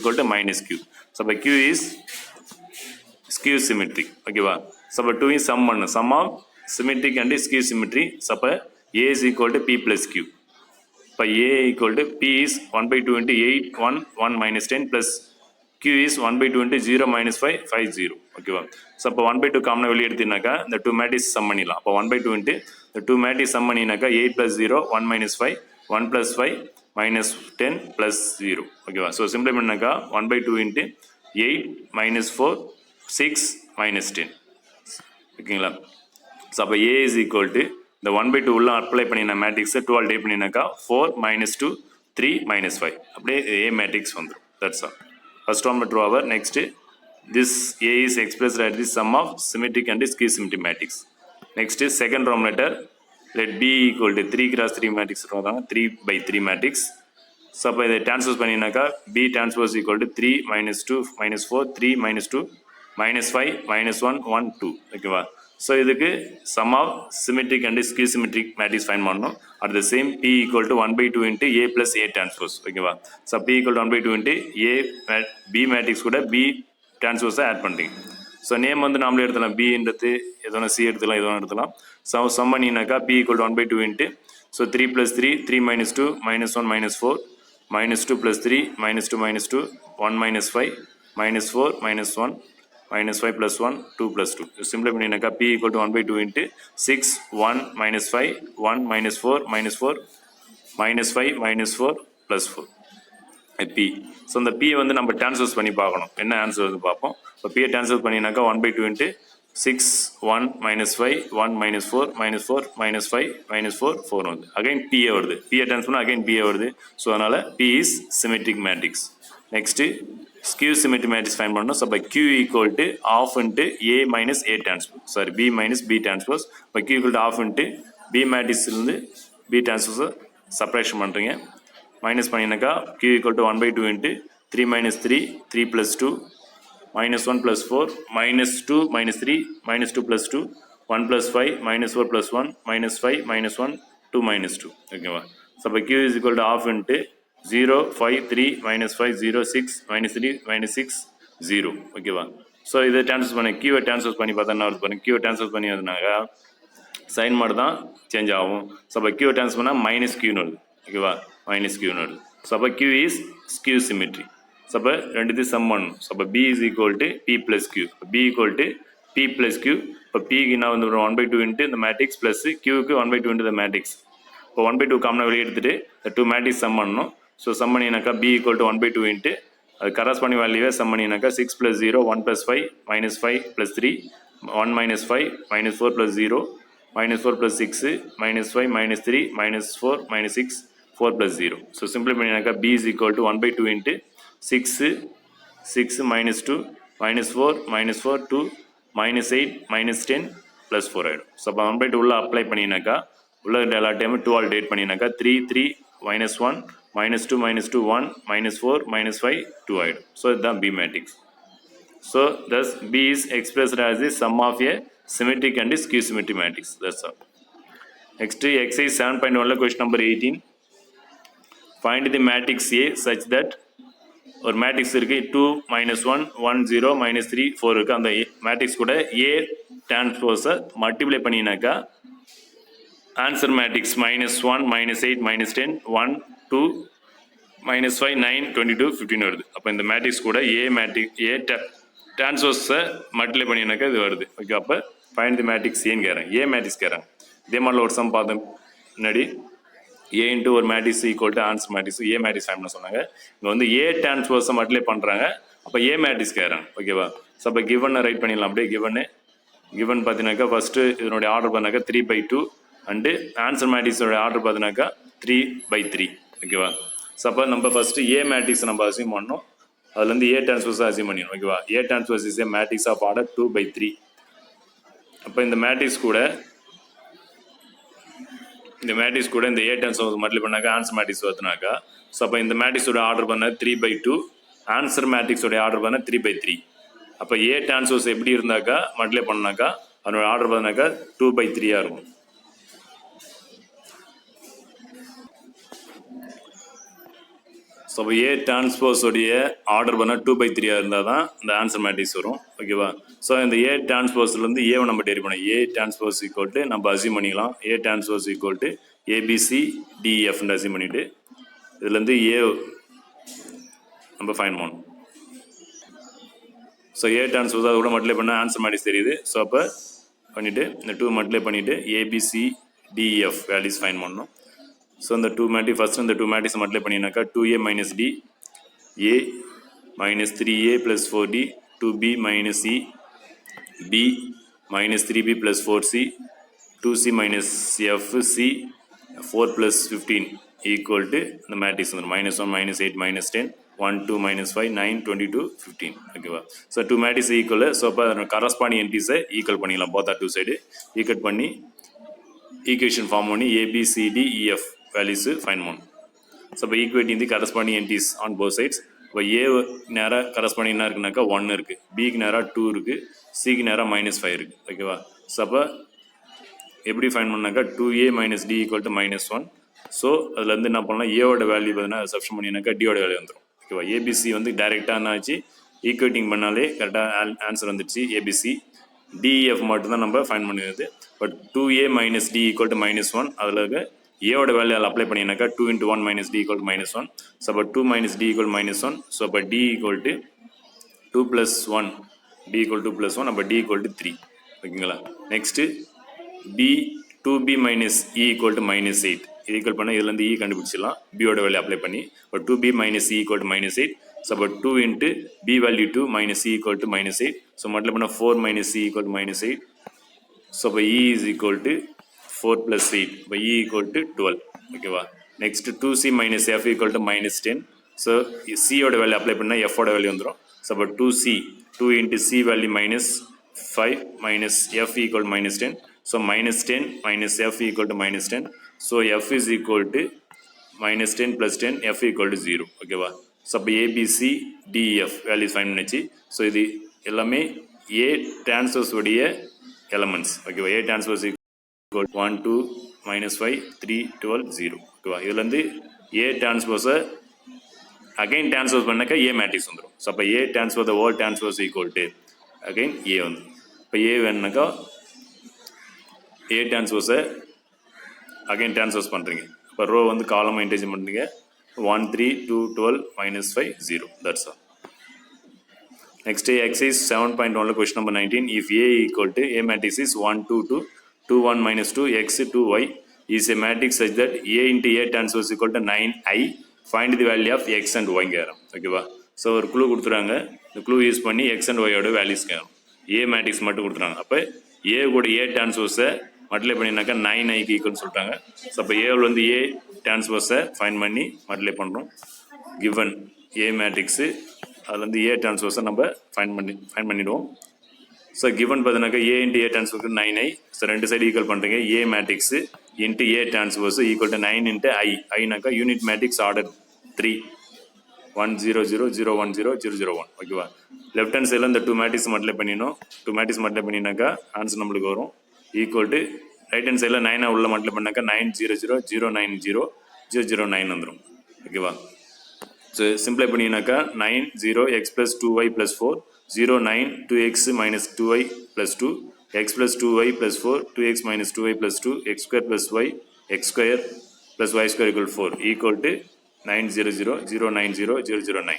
-Q. ஸோ அப்போ Q இஸ் ஸ்கியூ சிமெட்ரிக். ஓகேவா? ஸோ அப்போ 2 சம் பண்ணு, sum of symmetric and skew symmetry. So அப்போ A is equal to P plus Q. இப்போ A = P is 1/2 into 8 1 1 minus 10 plus Q is 1/2 into 0 minus 5 5 0. ஓகேவா? So அப்போ 1/2 காமனாக வெளியே எடுத்தீங்கன்னாக்கா இந்த 2 மேட்ரிக்ஸ் சம் பண்ணிடலாம். அப்போ 1/2 into இந்த 2 matrix some பண்ணினாக்கா 8 plus 0 1 minus 5 1 plus 5 minus 10 plus 0. ஓகேவா? ஸோ சிம்பிளை பண்ணாக்கா 1/2 into 8 minus 4 6 minus 10. ஓகேங்களா? ஸோ அப்போ A is equal to இந்த 1/2 உள்ள அப்ளை பண்ணின மேட்ரிக்ஸை 2 டே பண்ணினாக்கா 4 minus 2 3 minus 5 அப்படியே A மேட்ரிக்ஸ் வந்துடும். That's all. First row number over. Next, this A is expressed as the sum of symmetric and skew symmetric matrix. Next, second row number, let B = 3 cross 3 matrix, 3/3 matrix. So அப்போ இதை transpose பண்ணினாக்கா B transpose = 3 minus 2 minus 4 3 minus 2 minus 5 minus 1 1 2. ஓகேவா? So இதுக்கு sum of symmetric and skew symmetric matrix find பண்ணணும். At the same P = 1/2 into A plus A transpose. ஓகேவா? So P = 1/2 into A B matrix கூட B டிரான்ஸ்போஸை add பண்ணுறீங்க. So name வந்து நாமளே எடுத்துலாம், Bன்றது எதனா C எடுத்துலாம், எதனா எடுத்துலாம். சம் பண்ணினாக்கா P = 1/2 into so 3 plus 3 3 minus 2 minus 1 minus 4 minus 2 plus 3, minus 2 minus 2, 1 minus 5, minus 4, minus 1, minus 5 plus 1, 2 plus 2. Simplify பண்ணினாக்கா p equal to 1 by 2 into 6, 1, minus 5, 1, minus 4, minus 4, minus 5, minus 4, plus 4. p. So இந்த p வந்து நம்ம transfers பண்ணி பார்க்கணும் என்ன answer வந்து பார்ப்போம். இப்போ p transfer பண்ணினாக்கா 1 by 2 into 6, 1, minus 5, 1, minus 4, minus 4, minus 5, minus 4, 4 வருது. அகைன் p வருது. p டிரான்ஸ்ஃபர் அகைன் p வருது. ஸோ அதனால் p is symmetric matrix. Next skew symmetric matrix find பண்ணணும். ஸோ இப்போ q equal to half into a minus a transpose. Sorry b minus b transpose. இப்போ q equal to half into b matrixலேருந்து b transpose subtraction பண்ணுறீங்க. Minus பண்ணினாக்கா q equal to 1 by 2 into 3 minus 3, 3 plus 2, minus 1 plus 4, minus 2 minus 3, minus 2 plus 2, 1 plus 5, minus 4 plus 1, minus 5, minus 1, 2 minus 2. ஓகேவா. So இப்போ q is equal to half into 0, 5, 3, minus 5, 0, 6, minus 3, minus 6, 0. ஓகேவா. So இதை transfer பண்ணி q transfer பண்ணி பார்த்தா என்ன வருது பாருங்க. q டிரான்ஸ்ஃபர் பண்ணி வந்தாங்க சைன் மட்டும் தான் சேஞ்ச் ஆகும். ஸோ அப்போ q டிரான்ஸ்ஃபர் பண்ணால் மைனஸ் க்யூன்னு வருது. ஓகேவா. மைனஸ் க்யூன்னு வருது. ஸோ அப்போ q is skew symmetry. So அப்போ ரெண்டுத்தையும் சம் பண்ணணும். ஸோ அப்போ b is equal to p plus q. b equal to p plus q. இப்போ pக்கு என்ன வந்து 1 by 2 into இந்த மேட்ரிக்ஸ் ப்ளஸ் qக்கு 1 by 2 into the மேட்ரிக்ஸ். இப்போ 1 by 2 காமனாக வெளியே எடுத்துட்டு இந்த 2 மேட்ரிக்ஸ் சம் பண்ணணும். ஸோ சம் பண்ணினாக்கா b equal to 1 by 2 into அது கரஸ்பாண்டிங் வேல்யூவே சம் பண்ணினாக்கா 6 plus 0, 1 plus 5, minus 5 plus 3, 1 minus 5, minus 4 plus 0, minus 4 plus 6, minus 5, minus 3, minus 4, minus 6, 4 plus 0. So simplify பண்ணினாக்கா b is equal to 1 by 2 into 6, 6 minus 2, minus 4, minus 4, 2, minus 8, minus 10, plus 4 ஆகிடும். So அப்போ 1 by 2 உள்ள apply பண்ணினாக்கா உள்ள எல்லா டைமும் 2 all date பண்ணினாக்கா 3, 3, minus 1, minus 2, minus 2, 1, minus 4, minus 5, 2 ஆகிடும். So இதுதான் b matrix. So thus b is expressed as the sum of a symmetric and skew symmetric matrix. That's all. Next exercise 7.1 question number 18. Find the matrix A such that ஒரு matrix இருக்கு 2, minus 1, 1, 0, minus 3, 4 இருக்கு. அந்த matrix கூட A டிரான்ஸ்போஸை multiply பண்ணினாக்கா answer matrix minus 1, minus 8, minus 10, 1, 2, minus 5, 9, 22, 15 வருது. அப்போ இந்த மேட்ரிக்ஸ் கூட A டிரான்ஸ்போஸை மல்டிப்ளை பண்ணினாக்கா இது வருது. ஓகே. அப்போ ஃபைண்ட் தி மேட்ரிக்ஸ் ஏன்னு கேட்குறேன். A மேட்ரிக்ஸ் கேட்குறேன். இதே மாதிரில ஒரு சம் பார்த்தோம் முன்னாடி a இன்ட்டு ஒரு matrix equal to answer matrix A matrix find பண்ண சொன்னாங்க. இங்கே வந்து ஏ டிரான்ஸ்போஸை மல்டிப்ளை பண்ணுறாங்க. அப்போ ஏ மேட்ரிக்ஸ் கேட்குறாங்க. ஓகேவா. ஸோ அப்போ கிவனை ரைட் பண்ணிடலாம். அப்படியே கிவன் பார்த்தீங்கன்னாக்கா ஃபஸ்ட்டு இதனுடைய ஆர்டர் பண்ணாக்கா 3 by 2 அண்டு ஆன்சர் மேட்ரிக்ஸோட ஆர்டர் பார்த்தினாக்கா 3 by 3. ஓகேவா. ஸோ அப்போ நம்ம ஃபஸ்ட்டு ஏ மேட்ரிக்ஸ் நம்ம அசியூம் பண்ணணும். அதுலேருந்து ஏ டிரான்ஸ்போஸை அசியூம் பண்ணிடணும். ஓகேவா. A transpose is A matrix of order 2 by 3. அப்போ இந்த மேட்ரிக்ஸ் கூட இந்த ஏ டிரான்ஸ்போஸ் மல்டிப்ளை பண்ணாக்கா ஆன்சர் மேட்ரிக்ஸ் வருதுனாக்கா ஸோ அப்போ இந்த மேட்ரிக்ஸோட ஆர்டர் பண்ண 3 by 2, ஆன்சர் மேட்ரிக்ஸோட ஆர்டர் பண்ண 3 by 3. அப்போ ஏ டிரான்ஸ்போஸ் எப்படி இருந்தாக்கா மல்டிப்ளை பண்ணாக்கா அதனோட ஆர்டர் பண்ணாக்கா 2 by 3 இருக்கும். ஸோ அப்போ ஏ டிரான்ஸ்போஸோடைய ஆர்டர் பண்ண 2 by 3 இருந்தால் தான் இந்த ஆன்சர் மேட்ரிக்ஸ் வரும். ஓகேவா. ஸோ இந்த ஏ டிரான்ஸ்போஸ்லேருந்து ஏவை நம்ம டெரிவ் பண்ணோம். ஏ டிரான்ஸ்போஸ் ஈக்குவல் டு நம்ம அசியூம் பண்ணிக்கலாம். A transpose equal to A B C டிஎஃப்னு அசியூம் பண்ணிவிட்டு இதுலேருந்து ஏ நம்ம ஃபைண்ட் பண்ணணும். ஸோ ஏ டிரான்ஸ்போஸ் அதை கூட மல்டிப்ளை பண்ணால் ஆன்சர் மேட்ரிக்ஸ் தெரியுது. ஸோ அப்போ பண்ணிவிட்டு இந்த 2 மல்டிப்ளை பண்ணிவிட்டு ஏபிசி டிஎஃப் வேல்யூஸ் ஃபைண்ட் பண்ணணும். ஸோ இந்த 2 மேட்ரிக்ஸ் ஃபஸ்ட்டு இந்த 2 மேட்ரிக்ஸ் மல்டிப்ளை பண்ணினாக்கா 2a minus d, a minus 3a plus 4d, 2b minus c, b minus 3b plus 4c, 2c minus f, c 4 plus 15 equal to the matrix minus 1, minus 8, minus 10, 1, 2, minus 5, 9, 22, 15. ஓகேவா. So 2 matrix equal. So அப்போ corresponding என்ட்ரிஸை equal பண்ணிக்கலாம். Both are 2 side equal பண்ணி equation form பண்ணி ABCDEF values find பண்ணணும். So இப்போ equating the corresponding entries on both sides. இப்போ A நேராக கரஸ்பாண்டிங் என்ன இருக்குனாக்கா 1 இருக்குது, பிக்கு நேராக 2 இருக்குது, சிக்கு நேராக -5 இருக்குது. ஓகேவா. ஸோ அப்போ எப்படி ஃபைண்ட் பண்ணாக்கா 2a minus d equal to -1. So அதுலேருந்து என்ன பண்ணலாம், ஏவோட வேல்யூ பார்த்தீங்கன்னா சப்ஸ்டியூட் பண்ணினாக்கா டியோட வேல்யூ வந்துடும். ஓகேவா. ஏபிசி வந்து டைரெக்டாக என்ன ஆச்சு, ஈக்குவேட்டிங் பண்ணாலே கரெக்டாக ஆன்சர் வந்துடுச்சு ஏபிசி. டிஎஃப் மட்டும் தான் நம்ம ஃபைண்ட் பண்ணிடுது. But 2a minus d equal to -1 அதில் இருக்க ஏவோட வேல்யூ அப்ளை பண்ணினாக்கா 2 into 1 minus d equal to minus 1. ஸோ அப்போ 2 minus d equal to minus 1. ஸோ அப்போ d equal to 2 plus 1, d equal to 2 plus 1, அப்போ d equal to 3. ஓகேங்களா? Next b 2b minus e equal to minus 8. இது equal பண்ணால் இதுலேருந்து e கண்டுபிடிச்சிடலாம் பியோட வேல்யூ அப்ளை பண்ணி. இப்போ 2b minus e equal to minus 8. So அப்போ 2 into b value 2 minus e equal to minus 8. So multiply பண்ணால் 4 minus e equal to minus 8. So அப்போ e is equal to 4 plus 8. இப்போ e equal to 12. ஓகேவா? Next 2c minus f equal to minus 10. So c ஓட value apply பண்ணால் f ஓட value வந்துடும். So அப்போ 2c 2 into c value minus 5 minus f equal to minus 10. So minus 10 minus f equal to minus 10. So f is equal to minus 10 plus 10, f equal to 0. ஓகேவா? So அப்போ ABC DEF values fine பண்ணிச்சு. So இது எல்லாமே A transverse உடைய elements. ஓகேவா? A transverse equal 1 2 minus 5 3 12 0. ஓகேவா? இதுலேருந்து A டிரான்ஸ்வர்ஸை again transverse பண்ணாக்கா A மேட்ரிக்ஸ் வந்துடும். ஸோ அப்போ A transfer the whole transverse equal to again A வந்து. இப்போ A வேணுனாக்கா A டிரான்ஸ்வர்ஸை அகைன் டிரான்ஸ்வர்ஸ் பண்ணுறீங்க. இப்போ ரோ வந்து காலம் இன்டேஜ் பண்ணுறீங்க. 1 3 2 12 minus 5 0. That's all. Next exercise 7.1 question number 19. If A equal to A matrix is 1 2 2 2 1 minus 2 x 2 y is a matrix such that A into A transverse equal to 9i. Find the value of x and y கேட்குறோம். ஓகேவா? So ஒரு clue கொடுத்துறாங்க. இந்த clue use பண்ணி x and y ஓட values கேட்குறோம். A matrix மட்டும் கொடுத்துறாங்க. அப்போ A கூட A டிரான்ஸ்வர்ஸை மல்டிப்ளை பண்ணினாக்கா 9iக்கு ஈக்குவல்னு சொல்லிட்டாங்க. ஸோ அப்போ ஏவில் வந்து A டிரான்ஸ்வர்ஸை ஃபைன் பண்ணி மல்டிப்ளை பண்ணுறோம். கிவன் A மேட்ரிக்ஸு அதில் வந்து A டிரான்ஸ்வர்ஸை நம்ம ஃபைன் பண்ணிவிடுவோம். ஸோ கிவன் பார்த்தீங்கன்னாக்கா A இன்ட்டு A டிரான்ஸ்வர்ஸுக்கு 9i. ஸோ ரெண்டு சைடு ஈக்குவல் பண்ணுறீங்க. A matrix into A transverse equal to 9 into i. ஐனாக்கா யூனிட் மேட்ரிக்ஸ் ஆர்டர் 3 1 0 0 0 1 0 0 0 1. ஓகேவா? லெஃப்ட் ஹேண்ட் சைடில் இந்த 2 மேட்ரிக்ஸ் மல்டிப்ளை பண்ணிடணும். 2 மேட்ரிக்ஸ் மல்டிப்ளை பண்ணினாக்கா ஆன்சர் நம்மளுக்கு வரும். ஈக்குவல் டு ரைட் ஹேண்ட் சைடில் 9 உள்ள மல்டிப்ளை பண்ணாக்கா 9 0 0 0 9 0 0 0 9 வந்துடும். ஓகேவா? ஸோ சிம்பிளை பண்ணினாக்கா 9 0 x plus 2y plus 4 0 9 2x minus 2y plus 2 x plus 2y plus 4 2x minus 2y plus 2 x square plus y x square plus y square equal to 4 equal to 9 0 0 0 9 0 0 0 9.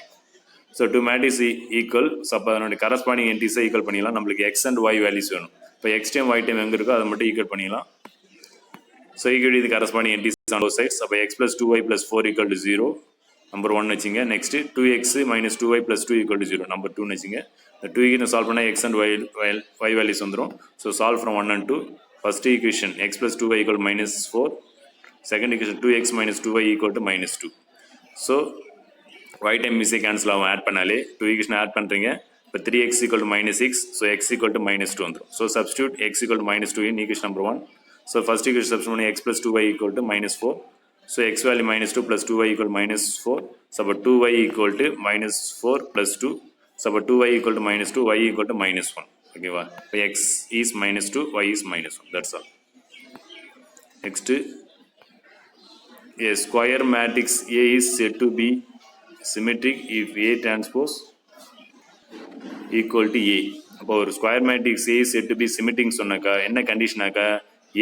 So 2 matrix equal. So அப்போ அதனுடைய corresponding என்ட்ரிஸை equal பண்ணிடலாம். நம்மளுக்கு X and y values வேணும். இப்போ X time Y time எங்கே இருக்கோ அதை மட்டும் ஈக்குவல் பண்ணிடலாம். ஸோ ஈக்குவல் இது corresponding entries on both sides. அப்போ x plus 2y plus 4 equal to 0 number 1 வச்சுங்க. Next 2x minus 2y plus 2 equal to 0 நம்பர் 2 வச்சுங்க. இந்த 2 ஈக்குவேஷன் சால்வ் பண்ணால் எக்ஸ் அண்ட் ஒய் வேல்யூஸ் வந்துடும். So solve from 1 and 2. First equation x plus 2y equal to minus 4. Second equation 2x minus 2y equal to minus 2. So y time மிஸ்ஸே cancel ஆகும். Add பண்ணாலே 2 equation add பண்ணுறீங்க. இப்போ 3x equal to minus 6. So x equal to minus 2 வந்துடும். So substitute x equal to minus 2 in equation number 1. So first equation substitute பண்ணி x plus 2y equal to minus 4. So x value minus 2 plus 2y equal to minus 4. So about 2y equal to minus 4 plus 2. So about 2y equal to minus 2, y equal to minus 1. Okay, wow. So x is minus 2, y is minus 1. That's all. Next, a square matrix A is said to be symmetric if A transpose equal to A. அப்போ ஒரு square matrix A is said to be symmetric சொன்னாக்கா என்ன கண்டிஷனாக்கா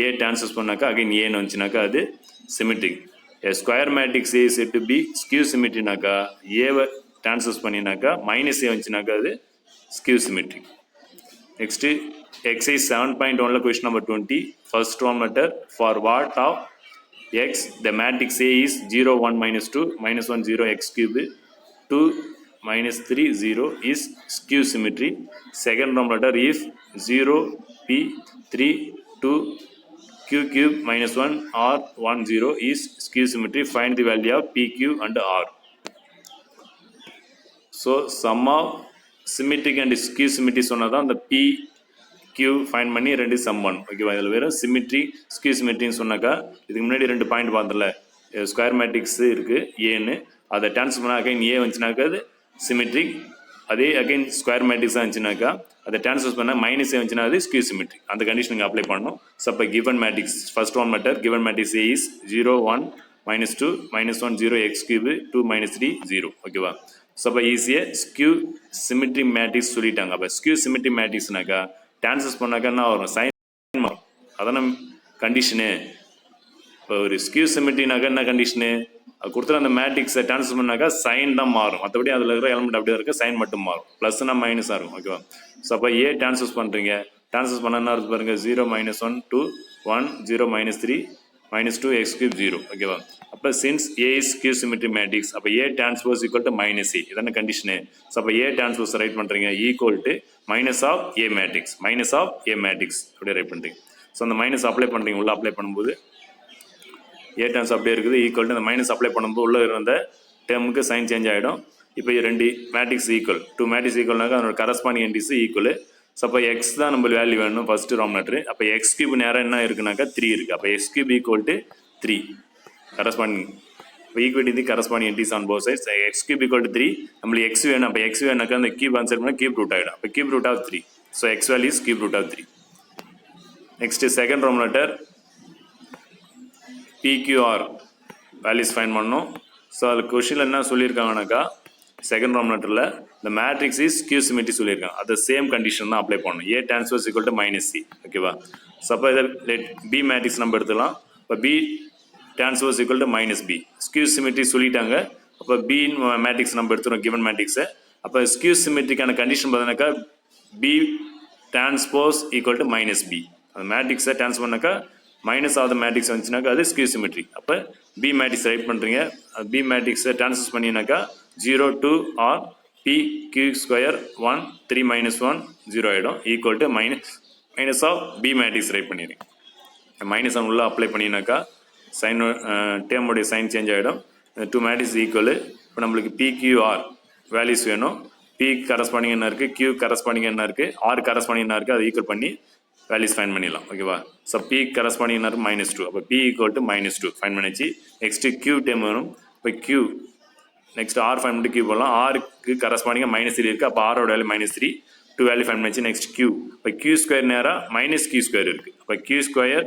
A transpose பண்ணாக்கா again A வந்துச்சுனாக்கா அது symmetric. A square matrix A is said to be skew symmetric நாக்கா A transpose பண்ணினாக்கா minus A வந்துச்சுனாக்கா அது skew symmetric. Next exercise 7.1 question number 20. First one matter for what of x the matrix A is 0 1 minus 2 minus 1 0 x cube 2 minus 3 0 is skew symmetry. Second one matter if 0 p 3 2 q cube minus 1 r 1 0 is skew symmetry. Find the value of p q and r. So sum of symmetric and skew symmetry சொன்னதான் அந்த p q find பண்ணி ரெண்டு some one. ஓகேவா? இதில் வேறு symmetry skew சிமிட்ரின்னு சொன்னாக்கா இதுக்கு முன்னாடி ரெண்டு பாயிண்ட் பார்த்தல ஸ்கொயர் மேட்ரிக்ஸ் இருக்குது ஏன்னு அதை டிரான்ஸ்ஃபர் பண்ணால் அகைன் ஏ வந்துச்சுனாக்கா அது சிமிட்ரிக். அதே அகைன் ஸ்கொயர் மேட்ரிக்ஸாக இருந்துச்சுனாக்கா அதை டிரான்ஸ்ஃபர் பண்ணால் மைனஸ் ஏ வந்துச்சுன்னா அது ஸ்கியூ சிமிட்ரிக். அந்த கண்டிஷன் நீங்கள் அப்ளை பண்ணணும். ஸோ அப்போ given matrix first one matter given matrix A is 0 1 minus 2 minus 1 0 x cube 2 minus 3 0. ஓகேவா? ஸோ அப்போ ஈஸியாக ஸ்கியூ சிமிட்ரி மேட்ரிக்ஸ் சொல்லிட்டாங்க. அப்போ ஸ்கியூ சிமிட்ரி மேட்ரிக்ஸ்னாக்கா டிரான்ஸ்ஃபர் பண்ணாக்கா என்ன வரும்? சைன் வரும். அதான கண்டிஷனு. இப்போ ஒரு ஸ்கியூ சிமெட்ரினாக்கா என்ன கண்டிஷனு கொடுத்துற அந்த மேட்ரிக்ஸை ட்ரான்ஸ்ஃபர் பண்ணாக்கா சைன் தான் மாறும், மற்றபடி அதில் இருக்கிற எலமெண்ட் அப்படியே இருக்குது, சைன் மட்டும் மாறும், ப்ளஸ்னா மைனஸாக இருக்கும். ஓகேவா? ஸோ அப்போ ஏ ட்ரான்ஸ்ஃபர் பண்ணுறீங்க, ட்ரான்ஸ்ஃபர் பண்ண என்ன இருக்கு பாருங்க, 0 -1 2 1 0 -3 -2 x cube 0. ஓகேவா? அப்போ since A is skew symmetry matrix, அப்போ A transpose equal to -a, இதான கண்டிஷனு. ஸோ அப்போ ஏ டிரான்ஸ்போஸ் ரைட் பண்ணுறீங்க equal to minus of A matrix, அப்படியே ரைட் பண்ணுறீங்க. ஸோ அந்த மைனஸ் அப்ளை பண்ணுறீங்க, உள்ள அப்ளை பண்ணும்போது ஏ டேர்ம்ஸ் அப்படியே இருக்குது ஈக்குவல் டு அந்த மைனஸ் அப்ளை பண்ணும்போது உள்ள இருந்த டேர்முக்கு சைன் சேஞ்ச் ஆகிடும். இப்போ ரெண்டு மேட்ரிக்ஸ் ஈக்குவல், 2 மேட்ரிக்ஸ் ஈக்குவல்னாக்கா அதோட கரஸ்பாண்டிங் என்டிஸ் ஈக்குவல். ஸோ அப்போ எக்ஸ் தான் நம்ம வேல்யூ வேணும் ஃபர்ஸ்ட் ரோமேட்ரு. அப்போ எக்ஸ் கியூப் நேரம் என்ன இருக்குனாக்கா 3 இருக்குது. அப்போ x cube equal to 3 corresponding. இப்போ equity corresponding entries on both sides. X cube equal to 3, நம்மளுக்கு எக்ஸ் வேணும். அப்போ எக்ஸ் வேணாக்கா அந்த கியூப் ஆன்சர் பண்ணால் கியூப் ரூட் ஆகிடும். அப்போ cube root of 3. So x value is cube root of 3. Next second ரோமேட்டர் PQR வேல்யூஸ் ஃபைன் பண்ணணும். ஸோ அதில் கொஷினில் என்ன சொல்லியிருக்காங்கனாக்கா செகண்ட் ரோமேட்டரில் இந்த மேட்ரிக்ஸ் இஸ் ஸ்கியூ சிமெட்ரி சொல்லியிருக்காங்க. அது சேம் கண்டிஷன் தான் அப்ளை பண்ணணும். A transpose equal to -c. ஓகேவா? ஸோ அப்போ இதை பி மேட்ரிக்ஸ் நம்ம எடுத்துக்கலாம். இப்போ B transpose equal to -b, skew symmetry சொல்லிட்டாங்க. அப்போ பி மேட்ரிக்ஸ் நம்ம எடுத்துகிறோம் கிவன் மேட்ரிக்ஸை. அப்போ ஸ்கியூ சிமெட்ரிக்கான கண்டிஷன் பார்த்தீங்கன்னாக்கா B transpose equal to -b. அந்த மேட்ரிக்ஸை டிரான்ஸ்ஃபர் பண்ணாக்கா மைனஸ் ஆஃப் த மேட்ரிக்ஸ் வந்துச்சுனாக்கா அது ஸ்கியூ சிமெட்ரி. அப்போ பி மேட்ரிக்ஸ் ரைட் பண்ணுறீங்க. பி மேட்ரிக்ஸை ட்ரான்ஸ்ஃபர் பண்ணினாக்கா 0 2 ஆர் PQ² 1 3 -1 0 ஆகிடும் equal to minus of B matrix write பண்ணிடுங்க. மைனஸ் ஆன் உள்ள அப்ளை பண்ணினாக்கா சைன் டேர்முடைய சைன் சேஞ்ச் ஆகிடும். 2 மேட்ரிக்ஸ் ஈக்குவல். இப்போ நம்மளுக்கு PQR வேல்யூஸ் வேணும். P கரஸ்பாண்டிங் என்ன இருக்குது, Q கரஸ்பாண்டிங் என்ன இருக்குது, R கரஸ்பாண்டிங் என்ன இருக்குது, அதை ஈக்குவல் பண்ணி வேல்யூஸ் ஃபைன் பண்ணிடலாம். ஓகேவா? ஸோ P கரஸ்பாண்டிங் என்ன இருக்குது -2. அப்போ P ஈக்குவல் டு -2 ஃபைன் பண்ணிச்சு. நெக்ஸ்ட்டு Q டேம் வரும். இப்போ Q நெக்ஸ்ட் R ஃபைன் பண்ணிட்டு Q போடலாம். Rக்கு கரஸ்பாண்டிங்காக -3 இருக்குது. அப்போ R ஓட வேல்யூ -3, 2 வேல்யூ ஃபைன் பண்ணிச்சு. Next Q. இப்போ Q² நேராக -Q² இருக்குது. அப்போ Q²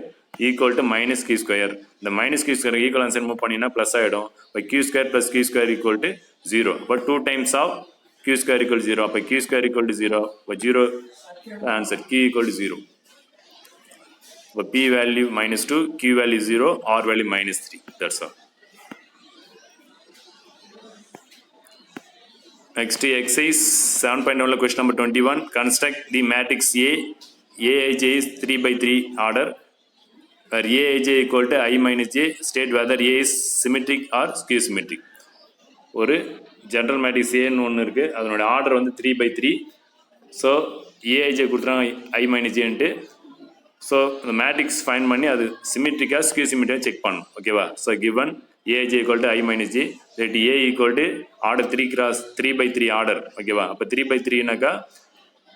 ஈக்குவல் டு -Q². இந்த -Q² ஈக்குவல் ஆன்சர் மூவ் பண்ணினா ப்ளஸ் ஆகிடும். இப்போ Q² + Q² ஈக்குவல் டு 0. இப்போ 2 டைம்ஸ் ஆஃப் Q² ஈக்குவல் 0. அப்போ Q² ஈக்குவல் டு 0. இப்போ 0 ஆன்சர் Q ஈக்குவல் டு 0. இப்போ P value -2, Q value 0, R value -3. That's all. Next exercise 7.1 question number 21. Construct the matrix A. Aij is 3/3 order where Aij equal to I minus j. State whether A is symmetric or skew symmetric. ஒரு general matrix ஏன்னு ஒன்று இருக்குது. அதனுடைய order வந்து 3/3. So Aij கொடுத்துறாங்க I minus jன்ட்டு. So இந்த matrix fine பண்ணி அது சிமெட்ரிக்காக ஸ்கியூ சிமெட்ரிக்காக செக் பண்ணணும். ஓகேவா? So given Aij equal to I minus j, let A equal to order 3/3 order. ஓகேவா? அப்போ 3/3னாக்கா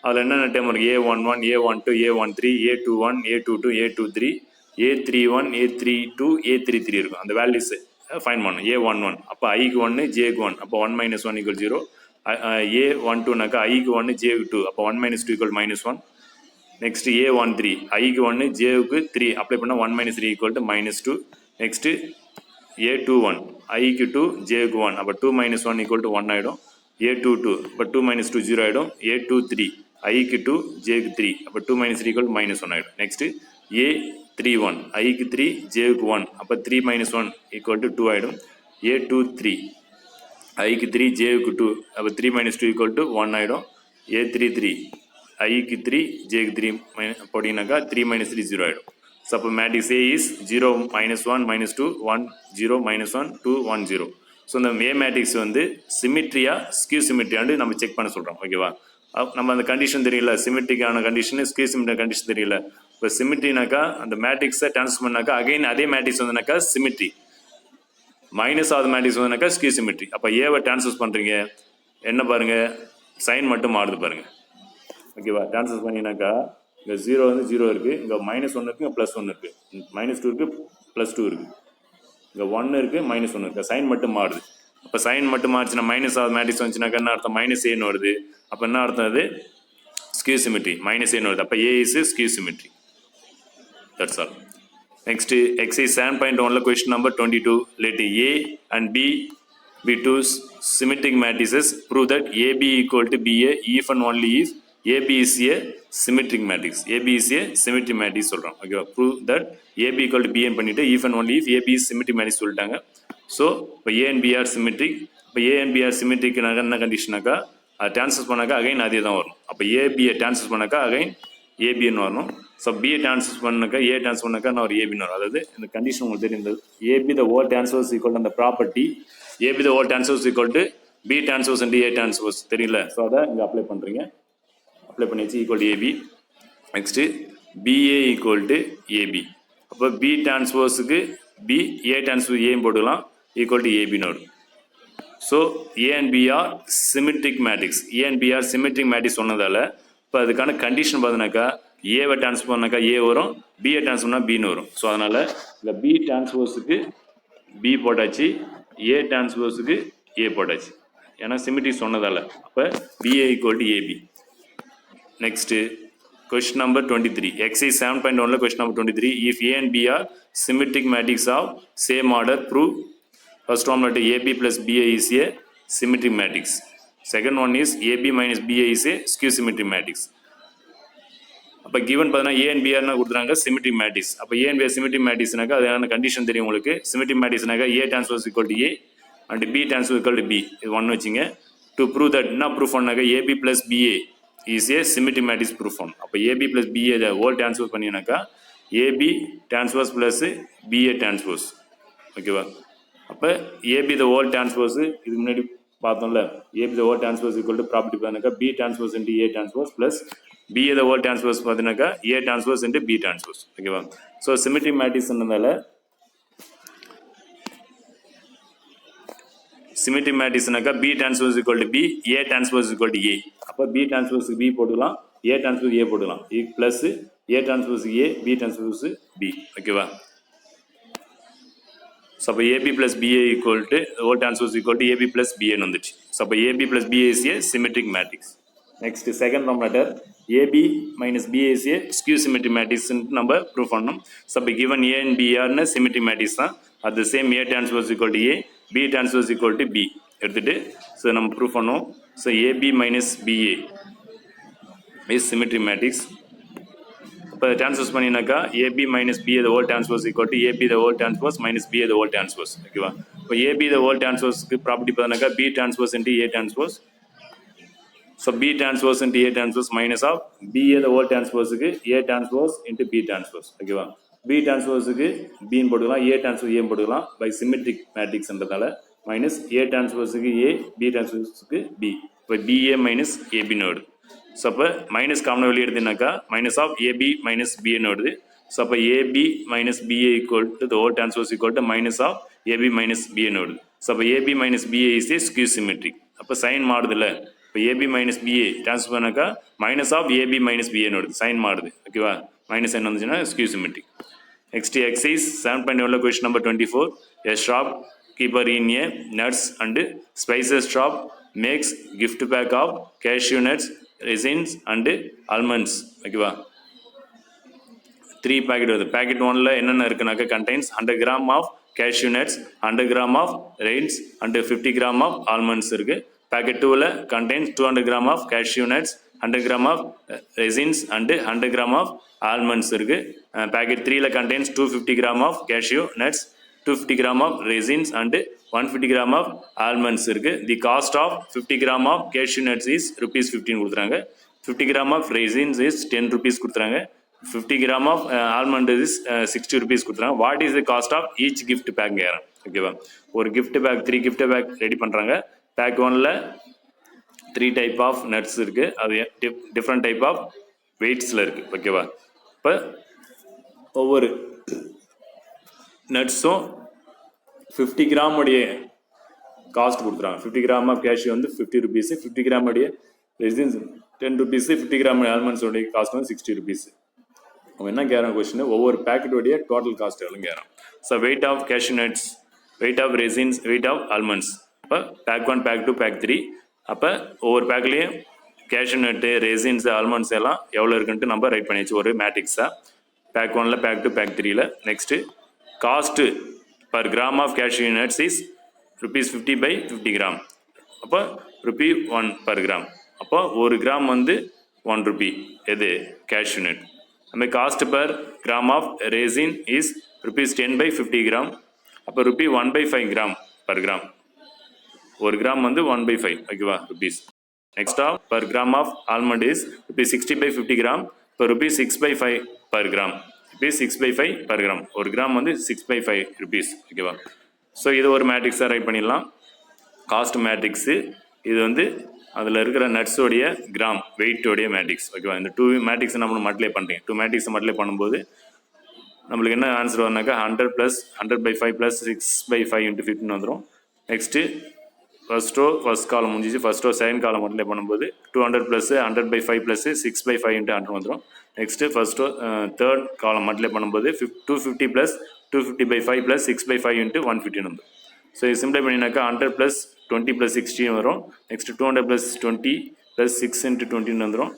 அதில் என்னென்ன டேம் இருக்குது, A11, A12, A13, A21, A22, A23, A31, A32, A33 இருக்கும். அந்த வேல்யூஸ் ஃபைன் பண்ணணும். A11 அப்போ ஐக்கு 1, ஜேக்கு 1, அப்போ 1 - 1 = 0. A12னாக்கா ஐக்கு 1, ஜேக்கு 2, அப்போ 1 - 2 = -1. நெக்ஸ்ட் A13 ஐக்கு 1, ஜேவுக்கு 3 அப்ளை பண்ணால் 1 - 3 = -2. நெக்ஸ்ட்டு A21 ஐக்கு 2, ஜேவுக்கு 1, அப்போ 2 - 1 = 1 ஆகிடும். A22 அப்போ 2 - 2 0 ஆகிடும். A23 ஐக்கு 2, ஜேவுக்கு 3, அப்போ 2 - 3 = -1 ஆகிடும். நெக்ஸ்ட்டு A31 ஐக்கு 3, ஜேவுக்கு 1, அப்போ 3 - 1 = 2 ஆகிடும். A23 ஐக்கு 3, ஜேவுக்கு 2, அப்போ 3 - 2 = 1 ஆகிடும். A33 ஐக்கு 3, ஜேக்கு 3 போட்டிங்கனாக்கா 3 - 3 0 ஆகிடும். ஸோ அப்போ மேட்ரிக்ஸ் A இஸ் 0 -1 -2 1 0 -1 2 1 0. ஸோ இந்த A மேட்ரிக்ஸ் வந்து சிமெட்ரியா ஸ்கியூ சிமெட்ரியான்னு நம்ம செக் பண்ண சொல்கிறோம். ஓகேவா? நம்ம அந்த கண்டிஷன் தெரியல, சிமெட்ரிக்கான கண்டிஷன் ஸ்கியூ சிமெட்ரி கண்டிஷன் தெரியல. இப்போ சிமெட்ரினாக்கா அந்த மேட்ரிக்ஸை ட்ரான்ஸ்ஃபர் பண்ணாக்கா அகைன் அதே மேட்ரிக்ஸ் வந்துனாக்கா சிமெட்ரி, மைனஸ் ஆஃப் மேட்ரிக்ஸ் வந்துனாக்கா ஸ்கியூ சிமெட்ரி. அப்போ ஏவை ட்ரான்ஸ்ஃபர் பண்ணுறீங்க என்ன பாருங்கள், சைன் மட்டும் மாறுது பாருங்கள். ஓகேவா? ட்ரான்ஸ்ஃபர் பண்ணினாக்கா இங்கே 0 வந்து 0 இருக்குது, இங்கே -1 இருக்குது, இங்கே +1 இருக்குது, -2 இருக்குது, +2 இருக்குது, இங்கே 1 இருக்குது, -1 இருக்குது. சைன் மட்டும் மாறுது. அப்போ சைன் மட்டும் மாறுச்சுன்னா மைனஸ் ஆஃப் மேட்ரிக்ஸ் வந்துச்சுனாக்கா என்ன அர்த்தம், -a வருது. அப்போ என்ன அர்த்தம், அது ஸ்கியூ சிமெட்ரி, -a வருது. அப்போ A is skew symmetry. That's all. Next exercise 7.1 question number 22. Let A and B be two symmetric matrices. Prove that AB equal to BA if and only if AB is a symmetric matrix. AB is a symmetric matrix சொல்றோம். ஓகேவா? Prove that AB equal to BN பண்ணிட்டு if and only if AB is symmetric matrix சொல்லிட்டாங்க. So இப்போ A and B are symmetric. இப்போ A and B are symmetric என்ன கண்டிஷனாக்கா அது transfer பண்ணாக்கா again அதே தான் வரும். அப்போ ஏபியை டிரான்ஸ்ஃபர் பண்ணாக்கா அகைன் ஏபின்னு வரணும். ஸோ பிஏ டிரான்ஸ்ஃபர் பண்ணாக்கா ஏ டிரான்ஸ்ஃபர் பண்ணாக்கா நான் ஒரு ஏபின்னு வரும். அதாவது இந்த கண்டிஷன் உங்களுக்கு தெரியும். AB the whole transfers equal அந்த property AB the whole transfers equal to B transfers and A transfers தெரியல. ஸோ அதை இங்கே அப்ளை பண்ணுறீங்க. அப்ளை பண்ணிச்சு equal to AB. Next BA equal to AB. அப்போ பி டிரான்ஸ்ஃபர்ஸுக்கு பி ஏ டிரான்ஸ்ஃபர் ஏன்னு போட்டுக்கலாம் ஈக்குவல் டு ஏபின்னு வரும். So A and B are symmetric matrix. A and B are symmetric matrix சொன்னதால் இப்போ அதுக்கான கண்டிஷன் பார்த்தீங்கன்னாக்கா ஏவை டிரான்ஸ்ஃபர் பண்ணாக்கா ஏ வரும், பிஏ டிரான்ஸ்ஃபர் பண்ணால் பின்னு வரும். ஸோ அதனால் இந்த பி டிரான்ஸ்ஃபர்ஸுக்கு பி போட்டாச்சு, ஏ டிரான்ஸ்ஃபர்ஸுக்கு ஏ போட்டாச்சு, ஏன்னா சிமெட்ரிக் சொன்னதால். அப்போ BA equal to AB. Next question number 23. Exercise 7.1 question number 23. If A and B are symmetric matrix of same order, prove first one that AB plus BA is a symmetric matrix. Second one is AB minus BA is a skew symmetric matrix. அப்போ given பார்த்தீங்கன்னா A and B ஆர்னா கொடுத்துறாங்க symmetric matrix. அப்போ A and B symmetric மேட்ரிக்ஸ்னாக்கா அதுக்கான கண்டிஷன் தெரியும் உங்களுக்கு. சிமெட்ரிக் மேட்ரிக்ஸ்னாக்கா A transfers equal to A and B transfer equal to B. இது ஒன்று வச்சுங்க. டு ப்ரூவ் தட் என்ன ப்ரூஃப் பண்ணாக்கா AB plus BA is a symmetric matrix proof on. அப்போ AB plus BA the whole transfer பண்ணினாக்கா AB transfers plus BA transfers. ஓகேவா? அப்போ AB the whole transfers இது முன்னாடி பார்த்தோம்ல, AB the whole transfers equal to property பார்த்தீங்கன்னாக்கா B transfers into A transfers plus BA the whole transfers பார்த்தீங்கன்னாக்கா A transfers into B transfers. ஓகேவா? So symmetric மேட்ரிக்ஸ்னால symmetric மேட்ரிக்ஸ்னாக்கா B transfers equal to B, A transfers equal to A. அப்போ B transfers B போட்டுக்கலாம், A transfers A போட்டுக்கலாம், plus A transfers A, B transfers B. ஓகேவா? So அப்போ AB plus BA equal to whole transfers equal to AB plus BA வந்துச்சு. So அப்போ AB plus BA is a symmetric matrix. Next second problem AB minus BA is a skew symmetric matrix நம்ம prove பண்ணணும். So அப்போ given A and B ஆர்னு symmetric matrix தான். at the same A transfers equal to A, B transfers equal to B எடுத்துட்டு so நம்ம prove பண்ணோம். So AB minus BA is symmetric matrix. இப்போ transfers பண்ணினாக்கா AB minus BA the whole transfers equal to AB the whole transfers minus BA the whole transfers. ஓகேவா? இப்போ AB the whole transfersக்கு property பார்த்தீங்கன்னாக்கா B transfers into A transfers. So B transfers into A transfers minus of BA the whole transfersக்கு A transfers into B transfers. ஓகேவா? B transfersக்கு Bன்னு போட்டுக்கலாம், A transfers A போட்டுக்கலாம் by symmetric மேட்ரிக்ஸ்ன்றதால minus A transfersக்கு A, B transfersக்கு B. இப்போ BA minus ABன்னு வருது. ஸோ அப்போ மைனஸ் காமனாக வெளியே எடுத்தீங்கன்னாக்கா மைனஸ் ஆஃப் AB மைனஸ் Bன்னு வருது. ஸோ அப்போ AB minus BA equal to the whole transfers equal to minus of AB minus Bன்னு வருது. ஸோ அப்போ AB minus BA is a skew symmetric. அப்போ சைன் மாறுதுல்ல, இப்போ AB மைனஸ் BA டிரான்ஸ்ஃபர் பண்ணாக்கா minus of AB minus Bன்னு வருது, sign மாறுது. ஓகேவா? மைனஸ் சைன் வந்துச்சுன்னா skew symmetric. Next exercise 7.1 question number 24. A shop keeper in a nuts and spices shop makes gift pack of cashew nuts, raisins and almonds. ஓகேவா? 3 packet வருது. packet 1ல என்னென்ன இருக்குனாக்கா contains 100 gram of cashew nuts, 100 gram of raisins and 50 gram of almonds இருக்கு. packet 2ல contains 200 gram of cashew nuts, 100 gram of raisins and 100 gram of almonds இருக்கு. packet 3ல contains 250 gram of cashew nuts, 250 gram of raisins and 150 gram of almonds இருக்கு. The cost of 50 gram of cashew nuts is ₹15 கொடுத்துறாங்க. 50 gram of raisins is ₹10 கொடுத்துறாங்க. 50 gram of almond is ₹60 கொடுத்துறாங்க. What is the cost of each gift pack கேட்குறேன். ஓகேவா? ஒரு gift pack 3 gift pack ready பண்ணுறாங்க. Back 1ல 3 type of nuts இருக்கு, அது different type of வெயிட்ஸில் இருக்கு. ஓகேவா? இப்போ ஒவ்வொரு நட்ஸும் 50 கிராம் உடைய காஸ்ட் கொடுத்துறாங்க. 50 கிராம் ஆஃப் கேஷ்யூ வந்து ₹50, 50 கிராம் உடைய ரெசின்ஸ் ₹10, 50 கிராம் ஆல்மண்ட்ஸ் உடைய காஸ்ட் வந்து ₹60. அவங்க என்ன கேட்குறாங்க கொஸ்டின், ஒவ்வொரு பேக்கெட்டுடைய டோட்டல் காஸ்ட் எவ்வளோ கேட்குறான். So weight of cashew nuts, weight of raisins, weight of almonds. இப்போ பேக் 1, பேக் 2, பேக் 3. அப்போ ஒவ்வொரு பேக்லேயும் கேஷ்யூ நட்டு, ரெசின்ஸ், ஆல்மண்ட்ஸ் எல்லாம் எவ்வளோ இருக்குன்ட்டு நம்ம ரைட் பண்ணியாச்சு ஒரு மேட்ரிக்ஸாக. பேக் 1ல, பேக் 2, பேக் 3ல. Next cost per gram of cashew nuts is ₹50 by 50 gram. அப்போ ₹1 per கிராம். அப்போ ஒரு கிராம் வந்து 1 rupee எது cashew nut. நம்ம cost per gram of resin is rupees 10 by 50 gram. அப்போ rupee 1 by 5 gram per gram. ஒரு gram வந்து 1 by 5 ஓகேவா rupees. Next of per gram of almond is rupees 60 by 50 gram. இப்போ rupees 6 by 5 per gram. rupees 6 by 5 per gram. ஒரு gram வந்து 6 by 5 rupees ஓகேவா. So இது ஒரு மேட்ரிக்ஸாக ரைட் பண்ணிடலாம். காஸ்ட் மேட்ரிக்ஸு இது வந்து அதில் இருக்கிற நட்ஸோடைய கிராம் வெயிட்டோடைய மேட்ரிக்ஸ் ஓகேவா. இந்த 2 மேட்ரிக்ஸ் நம்ம மல்டிப்ளை பண்ணுறீங்க. 2 மேட்ரிக்ஸ் மல்டிப்ளை பண்ணும்போது நம்மளுக்கு என்ன ஆன்சர் வரனாக்கா 100 + 100 by 5 + 6 by 5 × 15 வந்துடும். Next first row first column முடிஞ்சிச்சு. First row second column multiply பண்ணும்போது 200 + 100 by 5 + 6 by 5 × 100 வந்துடும். Next first row third column multiply பண்ணும்போது 250 + 250 by 5 + 6 by 5 × 115 வந்துடும். ஸோ இது சிம்பிளை பண்ணினாக்கா 100 + 20 + 16 வரும். நெக்ஸ்ட் 200 + 20 + 6 × 20 வந்துடும்.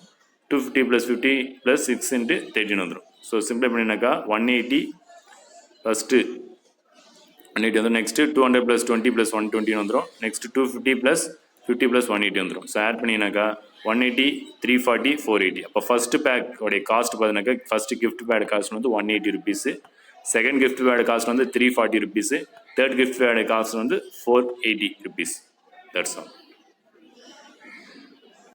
250 + 50 + 6 × 13 வந்துடும். ஸோ சிம்பிளை பண்ணினாக்கா 180 ஃபஸ்ட்டு 180 வந்துடும். நெக்ஸ்ட்டு 200 + 20 + 120 வந்துடும். நெக்ஸ்ட் 250 + 50 + 180 வந்துடும். ஸோ ஆட் பண்ணினாக்கா 180 340 480. அப்போ ஃபஸ்ட்டு பேக் உடைய காஸ்ட் பார்த்தீங்கன்னாக்கா ஃபஸ்ட்டு கிஃப்ட் பேட் காஸ்ட் வந்து 180 rupees. Second gift pad cost வந்து 340 rupees. Third gift pad cost வந்து 480 ருபீஸ். That's all.